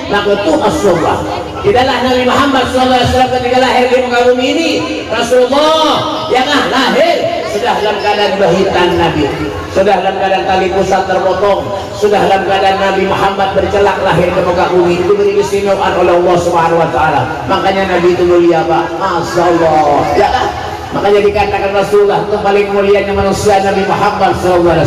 maqtu'as surah. Tidaklah Nabi Muhammad SAW ketika lahir di muka bumi ini, Rasulullah yang lahir sudah dalam keadaan bahitan Nabi, sudah dalam keadaan tali pusat terpotong, sudah dalam keadaan Nabi Muhammad bercelak lahir ke muka bumi. Itu diberi istimewaan oleh Allah Subhanahu wa taala. Makanya Nabi itu mulia, Pak. Masyaallah. Ya kan? Makanya dikatakan Rasulullah itu paling mulianya manusia Nabi Muhammad SAW.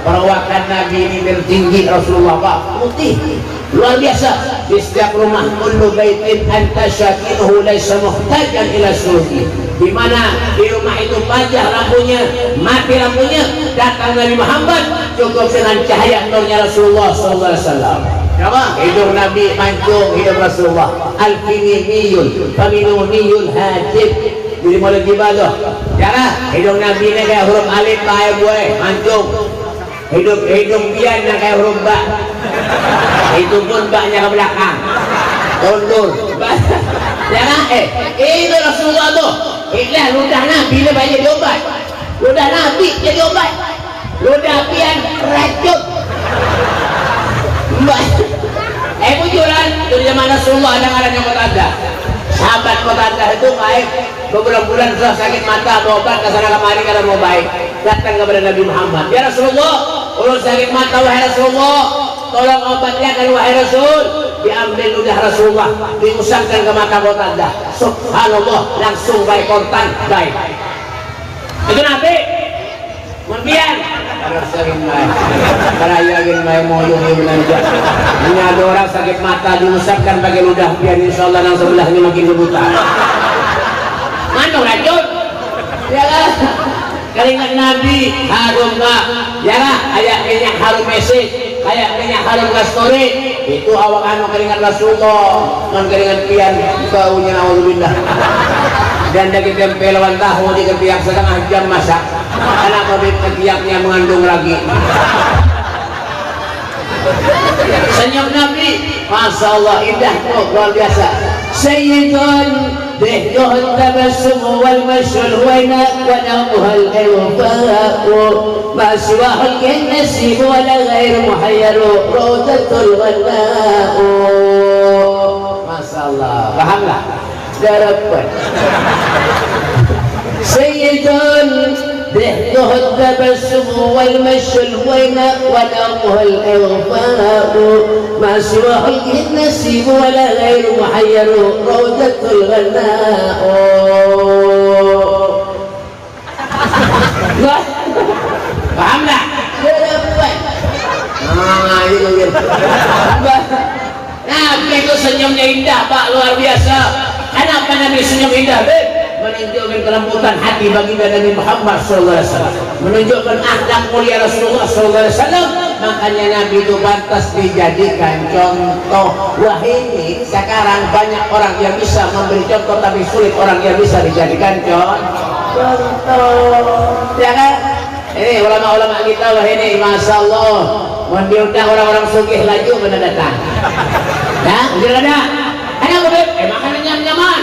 Perawakan Nabi ini tertinggi Rasulullah, Pak. Putih. Luar biasa. Di setiap rumah kullu baitin anta syakinuhu laisa muhtajan ila syuruti. Di mana di rumah itu pajah lampunya, mati lampunya, datang Nabi Muhammad cukup dengan cahaya nurnya Rasulullah sallallahu alaihi wasallam. Coba hidup Nabi mancung, hidup Rasulullah al-finiyul faminuniyul hajib. Jadi mulai ibadah. Cara hidup Nabi ini kayak huruf alif bae gue mancung. Hidup pian kayak huruf ba. Itu pun baknya ke belakang, mundur. Ya kan? Itu Rasulullah tuh. Itulah ludah Nabi ini banyak diobat. Ludah Nabi jadi obat. Ludah pian racun. Bujuran itu zaman Rasulullah ada ngaran yang Qatadah. Sahabat Qatadah itu baik. Beberapa-bulan sudah sakit mata, berobat ke sana kemari karena mau baik. Datang kepada Nabi Muhammad. Ya Rasulullah, kalau sakit mata wahai Rasulullah, tolong obatnya kan wahai Rasul. Diambil ludah Rasulullah, diusapkan ke mata Qatadah. Subhanallah, langsung baik kontan, baik. Itu Nabi. Kemudian kerayain mai moyong belanja. Ini ada orang sakit mata diusapkan pakai ludah biar insyaallah yang sebelahnya makin buta. Mana racun? Ya lah. Keringat Nabi harum Pak. Ya lah, kayak minyak harum mesik, kayak minyak harum kasturi. Itu awak anu keringat Rasulullah, non keringat pian baunya auzubillah. Dan daging tempe lawan tahu di ketiak setengah jam masak. Kenapa ketiaknya mengandung lagi? Senyum Nabi, masya Allah indah tuh, luar biasa. Sayyidun ضحكه التبسم والمشي الويناء ونومها الإرفاق ما سواه النسيم ولا غير محير روضة الغناء. masalah paham lah dapat sayyidun ضحكه التبسم والمشي الوينة ونومه الإغفاء ما سواه النسيم ولا غير محير روضة الغناء paham tak? Nabi itu senyumnya indah Pak, luar biasa. Kenapa Nabi senyum indah? Menunjukkan kelembutan hati baginda Nabi Muhammad SAW, menunjukkan akhlak mulia Rasulullah SAW. Makanya Nabi itu pantas dijadikan contoh. Wah, ini sekarang banyak orang yang bisa memberi contoh, tapi sulit orang yang bisa dijadikan contoh. Ya kan? Ini ulama-ulama kita, wah ini Masya Allah, mau diundang orang-orang sugih laju benar datang. Ya, benar ada. Ada boleh? Makanannya nyaman.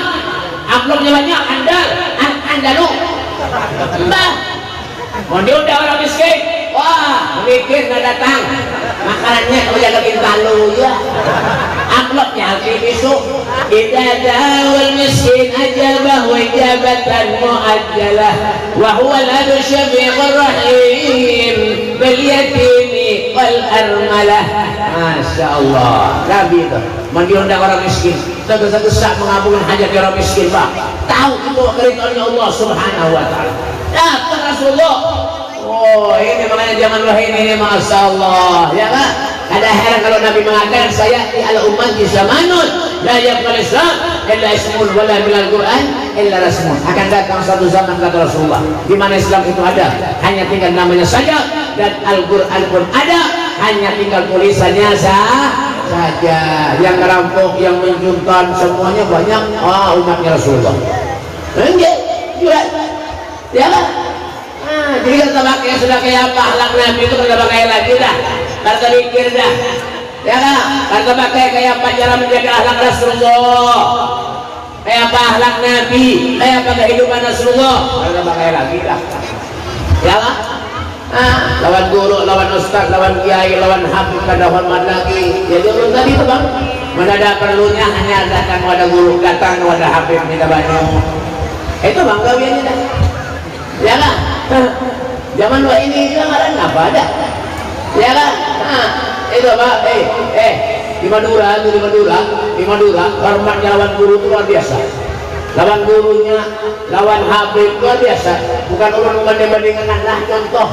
Amplopnya banyak, andal, mbah, mau diundang orang miskin, wah, mikir nggak datang, makanannya kalau jaga pintalu ya, amplopnya alfi besok, idadawal miskin ajabah wa ijabatan mu'ajjalah, wa huwa ladu syafiqur rahim, bil yatimi wal armalah. Masya Allah, Nabi itu mau diundang orang miskin, tergesa-gesa mengabulkan hajat orang miskin, Pak. Tahu itu keridhaannya Allah Subhanahu wa taala. Datang Rasulullah. Oh, ini makanya zaman wahai ini Masya Allah, ya kan? Ada heran kalau Nabi mengatakan saya di ala umat di zamanun la yaqbal Islam illa ismun wala bilal Quran illa rasmun. Akan datang satu zaman kata Rasulullah di mana Islam itu ada, hanya tinggal namanya saja, dan Al-Quran pun ada, hanya tinggal tulisannya saja. Yang merampok, yang menjuntan, semuanya banyak umatnya Rasulullah. Enggak, ya kan? Jadi kata pakai sudah kayak apa akhlak Nabi itu, kata pakai lagi dah, kata mikir dah, ya kan? Kata pakai kayak apa cara menjaga akhlak Rasulullah, kayak apa akhlak Nabi, kayak apa kehidupan Rasulullah, kata pakai lagi dah, ya kan? Lawan guru, lawan ustaz, lawan kiai, lawan habib, kada hormat lagi. Jadi urut tadi itu bang, mana ada perlunya hanya datang pada guru, datang pada habib, minta banyak. Itu bang gawiannya dah, ya kan? Zaman dua ini juga nggak ada, ya kan? Itu pak, di Madura, hormatnya lawan guru itu luar biasa. Lawan gurunya, lawan habib luar biasa. Bukan ulun membanding-bandingkan anak. Contoh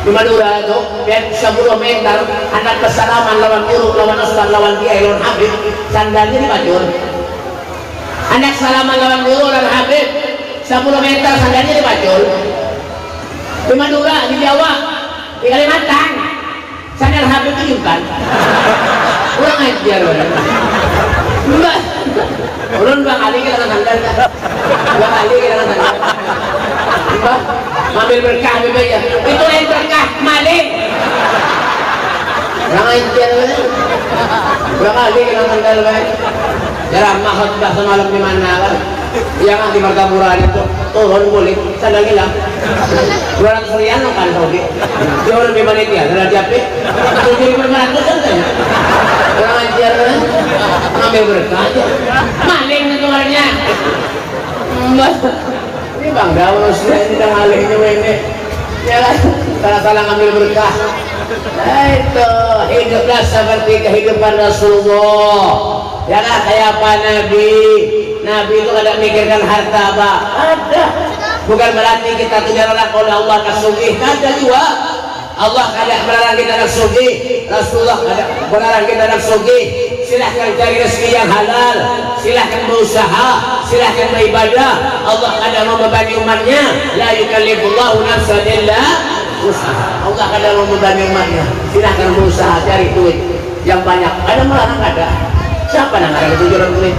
di Madura itu, biar 10 meter anak bersalaman lawan guru, lawan ustaz, lawan kiai, lawan habib, sandalnya dibacur. Anak salaman lawan guru, lawan habib, 10 meter sandalnya dibacur. Di Madura, di Jawa, di Kalimantan, sandal habib itu kan kurang ajar mbak. Ulun 2 kali kita sandal, 2 kali kita sandal. Mbak, ambil berkah bebek ya. Itu yang berkah maling. Kurang ajar, 2 kali kita sandal baik. Jarang khutbah semalam di mana kan? Yang di Margapura itu turun kulit sandal hilang. 200 rial kan Saudi. Dia orang di mana dia? Dari Japit. 7.500 saja. Kurang ajar kan? Ambil berkah aja. Maling keluarnya. Ini bangga manusia ini dah malingnya ini. Ya kan? Salah-salah ngambil berkah. Itu hiduplah seperti kehidupan Rasulullah. Ya kan? Kayak apa Nabi? Nabi itu kada mikirkan harta apa? Ada. Bukan berarti kita tidak dilarang oleh Allah kasugih. Ada juga. Allah kada melarang kita kasugih. Rasulullah kada melarang kita kasugih. Silahkan cari rezeki yang halal, silahkan berusaha, silahkan beribadah. Allah kada membebani umatnya. La yukallifullahu nafsan illa usaha. Allah kada membebani umatnya. Silahkan berusaha cari duit yang banyak. Ada melarang ada. Siapa yang ada tujuan duit?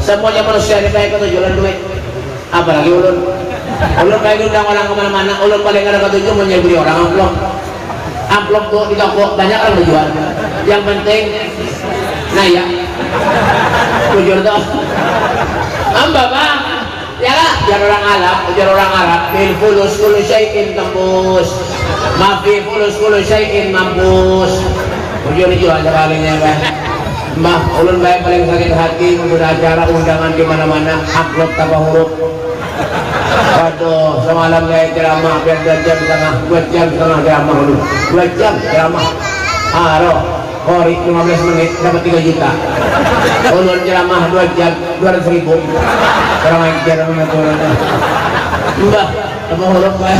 Semuanya manusia ini kayak ketujuan duit. Apalagi ulun. Ulun kayak undang orang kemana-mana. Ulun paling ada ketujuan mau nyebeli orang amplop. Amplop tuh di toko banyak orang menjual. Yang penting nah ya tujuan tuh amba bang ya lah biar orang Arab bil fulus kullu syai'in tembus ma fi fulus kullu syai'in mampus tujuan itu aja palingnya bang Mbah, ulun bae paling sakit hati sudah acara undangan di mana-mana, upload tanpa huruf. Waduh, semalam kayak ceramah biar 2 jam setengah, 2 jam setengah ceramah dulu, 2 jam ceramah. Roh, kori 15 menit dapat 3 juta. Ulun ceramah 2 jam 200.000. Ceramah ceramah turun. Mbah, tanpa huruf bae.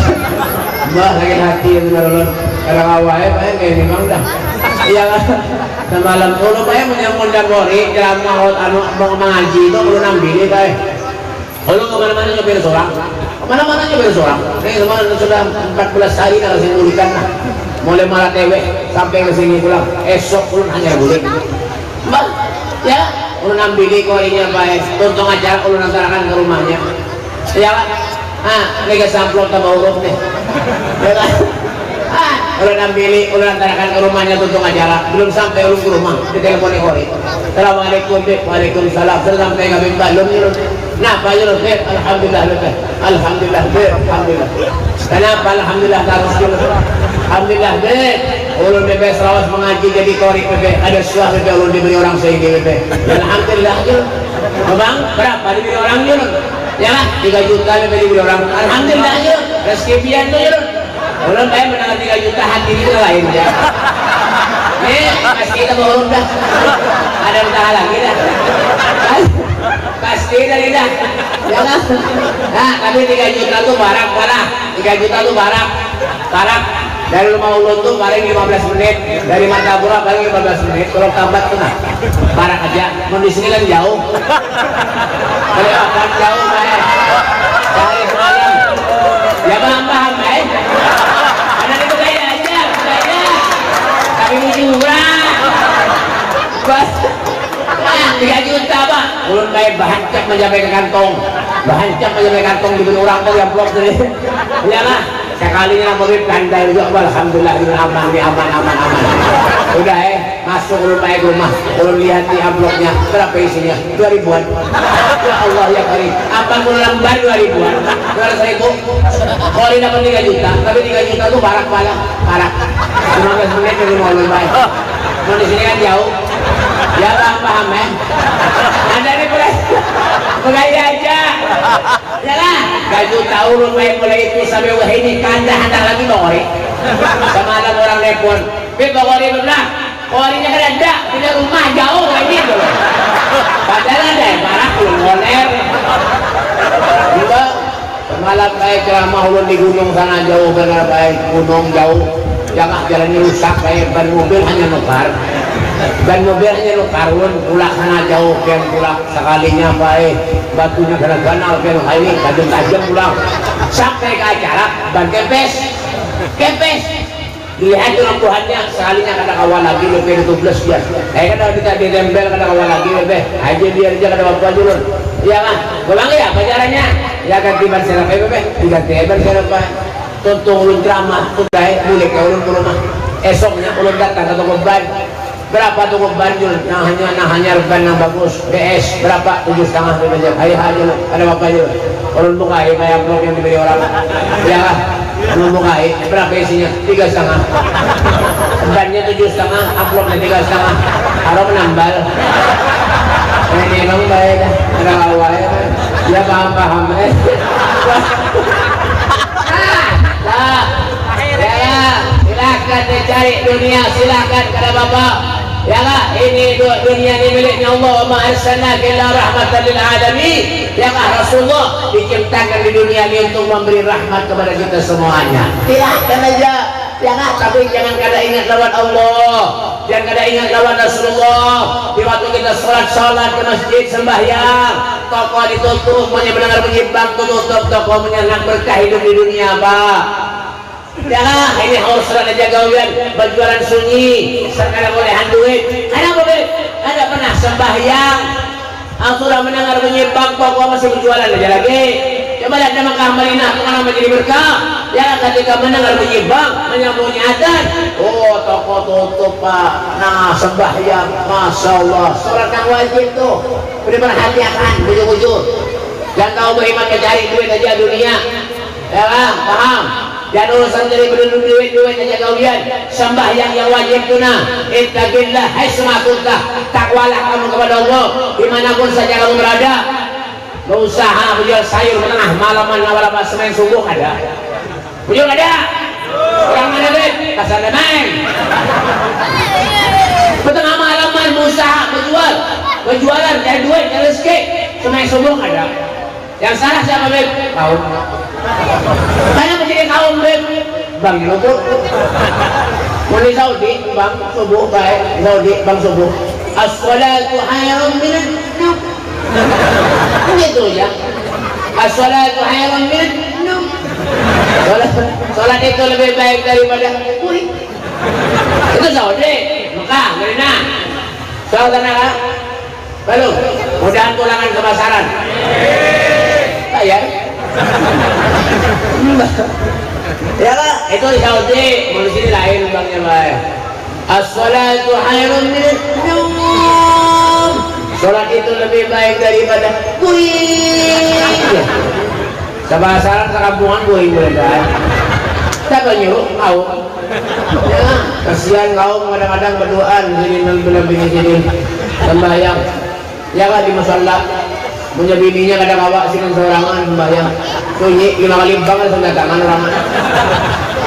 Mbah sakit hati benar ulun. Karena awalnya bae kayak memang dah. Iya kan? Semalam ulun bae menyambut kori ceramah anu mau mengaji itu ulun ambil bae. Ulun kemana-mana nyopir seorang. Kemana-mana nyopir seorang. Ini kemarin sudah 14 hari kalau saya pulihkan lah. Mulai malah tewe sampai ke sini pulang. Esok ulun hanya boleh. Mbak, ya ulun ambil korinya baik. Tuntung acara ulun antarakan ke rumahnya. Ya kan? Ini ke samplot tambah huruf nih. Ya kan? Ulun ambil, ulun antarakan ke rumahnya tuntung acara. Belum sampai ulun ke rumah, diteleponi kori. Assalamualaikum, waalaikumsalam. Sampai ke bimba, ulun. Nah, Pak Yunus, alhamdulillah, alhamdulillah, alhamdulillah. Kenapa alhamdulillah harus dulu? Alhamdulillah, ulun bebek Sarawak mengaji jadi kori bebek. Ada suah bebek ulun diberi orang sehingga bebek. Alhamdulillah, bang, berapa diberi orang Yunus? Ya lah, 3 juta bebek diberi orang. Alhamdulillah, Yunus. Rezeki pian tuh Yunus. Ulun bayar menang 3 juta hati itu lain ya. Pasti kita mau dah. Ada usaha lagi dah. Pasti dari dah. Jangan. Nah, tapi 3 juta tuh barang parah. 3 juta tuh barang. Dari rumah ulun tuh paling 15 menit. Dari Martapura paling 15 menit. Kalau tambat tengah. Barang aja. Mau di sini kan jauh. Kalau akan jauh saya. Dari semalam. Ya paham baik. Ada itu kaya aja. Tapi murah. Bas. 3 juta Pak. Ulun baik bahan cap mencapai ke kantong. Bahan cap mencapai kantong diberi orang tuh yang blok tadi. Ya lah. Sekalinya murid pandai juga. Alhamdulillah aman. Udah masuk ulun baik rumah. Ulun lihat di amplopnya berapa isinya? 2.000-an. Ya Allah ya Karim. Apa ulun lembar 2.000-an? 200.000. Kalau dapat 3 juta, tapi 3 juta itu barak. 15 menit dari rumah ulun baik. Mau di sini kan jauh. Ya paham Ada nih mulai aja. Ya lah. 3 juta ulun baik mulai itu sampai wah ini kanda lagi kori. Sama ada orang telepon. Beb kori belah. Korinya kan ada, punya rumah jauh lagi tuh. Padahal ada marah ulun moner. Juga malam baik ceramah ulun di gunung sana jauh benar baik gunung jauh. Jangan jalannya rusak kayak ban mobil hanya nukar. Dan mobilnya nukar ulun pulak sana jauh kan pulak sekalinya baik batunya gana-gana kan ini tajam pulang. Sampai ke acara ban kempes. Dilihat lampuannya sekalinya kada kawan lagi lebih 12 dia. Kada kita ditempel kada kawan lagi lebih. Aja biar aja kada apa dulu. Iya kan? Pulang ya pacarannya. Ya ganti ban serap bebek. Diganti ban serap. Tuntung ulun ceramah tuh baik boleh ke ulun ke rumah. Esoknya ulun datang ke toko ban. Berapa toko ban ulun? Nah hanya ban yang bagus. BS berapa? 7,5 bebek. Ayo aja ada apa aja. Ulun buka kayak blok yang diberi orang. Ya kan? Ulun buka berapa isinya? 3,5. Bannya 7,5, uploadnya 3,5. Harus menambal. Ini memang baik dah. Ada awalnya. Ya paham. Silakan dicari dunia, silakan kata Bapak. Ya lah, ini dunia ini miliknya Allah. Wa ma arsalnaka illa rahmatan lil alamin. Ya lah, Rasulullah diciptakan di dunia ini untuk memberi rahmat kepada kita semuanya. Silakan aja. Jangan, tapi jangan kada ingat lawan Allah. Jangan kada ingat lawan Rasulullah. Di waktu kita sholat ke masjid sembahyang, toko ditutup, mendengar bunyi bangku tutup, toko menyenang berkah hidup di dunia Pak. Jangan, ini harus ada jagawan berjualan sunyi, sekarang bolehan duit. Ada pernah sembahyang, sudah mendengar bunyi bangku, masih berjualan aja lagi. Coba lihat nama Madinah, mana menjadi berkah. Ya ketika mendengar bunyi bang, menyambut adzan, oh toko tutup Pak. Nah sembahyang, masya Allah, sholat yang wajib tuh, diperhatikan, bujur-bujur. Jangan tahu bagaimana mencari duit aja dunia. Ya kan, paham? dan urusan dari berduduk duit aja kalian. Sembahyang yang wajib tuna, ittaqillah haitsuma kunta, takwalah kamu kepada Allah dimanapun saja kamu berada. Berusaha menjual sayur di tengah malaman awal semen subuh ada. Bujur ada. Orang mana deh? Kasar main. Tengah malaman berusaha berjualan cari duit, cari rezeki. Semen subuh ada. Yang salah siapa beb? Kaum. Saya menjadi kaum beb. Bang itu. Mau di Saudi, bang subuh baik. Saudi, bang subuh. As-salatu khairun minan nawm. Begitu ya. As-salatu khairun minan nawm. Salat itu lebih baik daripada kuih. Itu Saudi, Mekah, Madinah. Saudara, belum. Mudahan pulangan ke pasaran. Ya. Ya lah, itu di Saudi, mau di sini lain bangnya baik. As-salatu khairun minan nawm. Salat itu lebih baik daripada kuih. Sebasaran sekampungan kuih boleh. Siapa nyuruh? Kau. Ya, kasihan kaum kadang-kadang berdoa sini lebih sini sembahyang. Ya kan di musalla. Punya bininya kadang awak sini seorangan sembahyang. Sunyi 5 kali banget sampai tangan orang.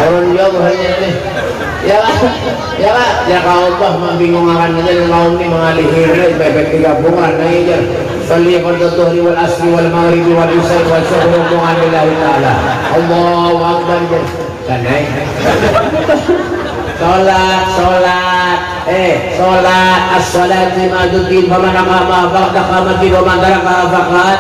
Orang jauh hanya nih. Ya kan, ya kaum bah bingung akan aja kaum ini mengalihir bebek 3 bungan aja. Salli pada dhuhri wal asri wal maghribi wal isya wal syuhri wa billahi taala. Allahu akbar. Kan naik. Salat as-salat ma'duddin faman amama ba'da qamati wa man taraka faqat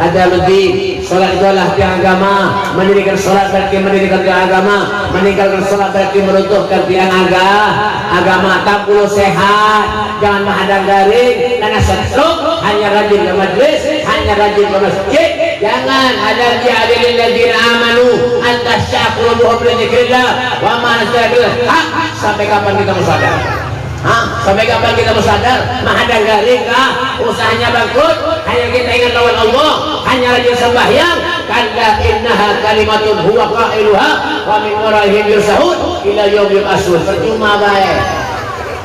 ada lebih. Salat itu adalah tiang agama. Mendirikan salat berarti mendirikan tiang agama. Meninggalkan salat berarti meruntuhkan tiang agama. Tak perlu sehat, jangan menghadang garing karena stroke. Hanya rajin ke majlis, hanya rajin ke masjid. Jangan ada jahilin ladzina amanu antasyaquluhum li dzikrillah wa ma nasadul haq. Sampai kapan kita mau sadar? Sampai kapan kita mau sadar? Menghadang garing kah? Usahanya bangkrut. Hanya kita ingat lawan Allah, hanya rajin sembahyang. Kalla innaha kalimatun huwa qailuha wa min waraihim yursahun ila yaumil asyur. Percuma baik.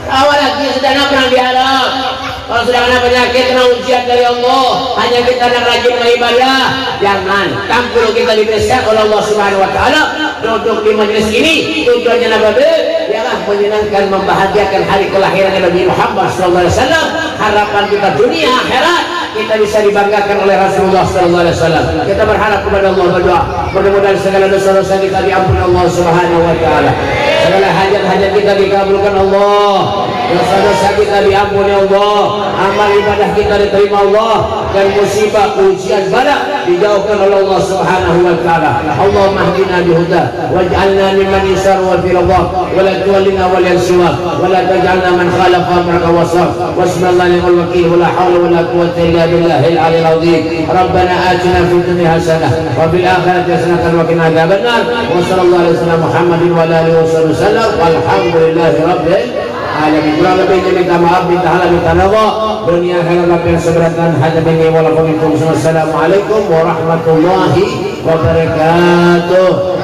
Awal lagi sedang perang di Arab. Kalau sudah kena penyakit, kena ujian dari Allah, hanya kita yang rajin beribadah. Jangan tampil kita dipersiapkan oleh Allah Subhanahu Wa Taala. Duduk di majelis ini tujuannya apa? Ialah menyenangkan, membahagiakan hari kelahiran Nabi Muhammad Sallallahu Alaihi Wasallam. Harapan kita dunia akhirat kita bisa dibanggakan oleh Rasulullah Sallallahu Alaihi Wasallam. Kita berharap kepada Allah, berdoa mudah-mudahan segala dosa-dosa kita diampuni Allah Subhanahu Wa Taala. Segala hajat-hajat kita dikabulkan Allah. Dosa-dosa kita diampuni Allah. Amal ibadah kita diterima Allah. Dan musibah ujian bala dijauhkan oleh Allah Subhanahu Wa Taala. Allahumma hdina bihuda waj'alna mimman yasaru wa firdah wa la tuwallina wa la yansuwa wa la taj'alna man khalafa amraka wa saf. Wasmallahi wal wakil wa la hawla wa la quwwata illa billahil aliyyil azim. Rabbana atina fid dunya hasanah wa fil akhirati hasanah wa qina adzabannar. Wa sallallahu alaihi wasallam Muhammadin wa alihi wasallam. Walhamdulillahi rabbil alamin. Kurang lebihnya minta maaf, minta halal, minta ridha. Dunia akhirat apa yang seberatan hadap ini. Wassalamualaikum warahmatullahi wabarakatuh.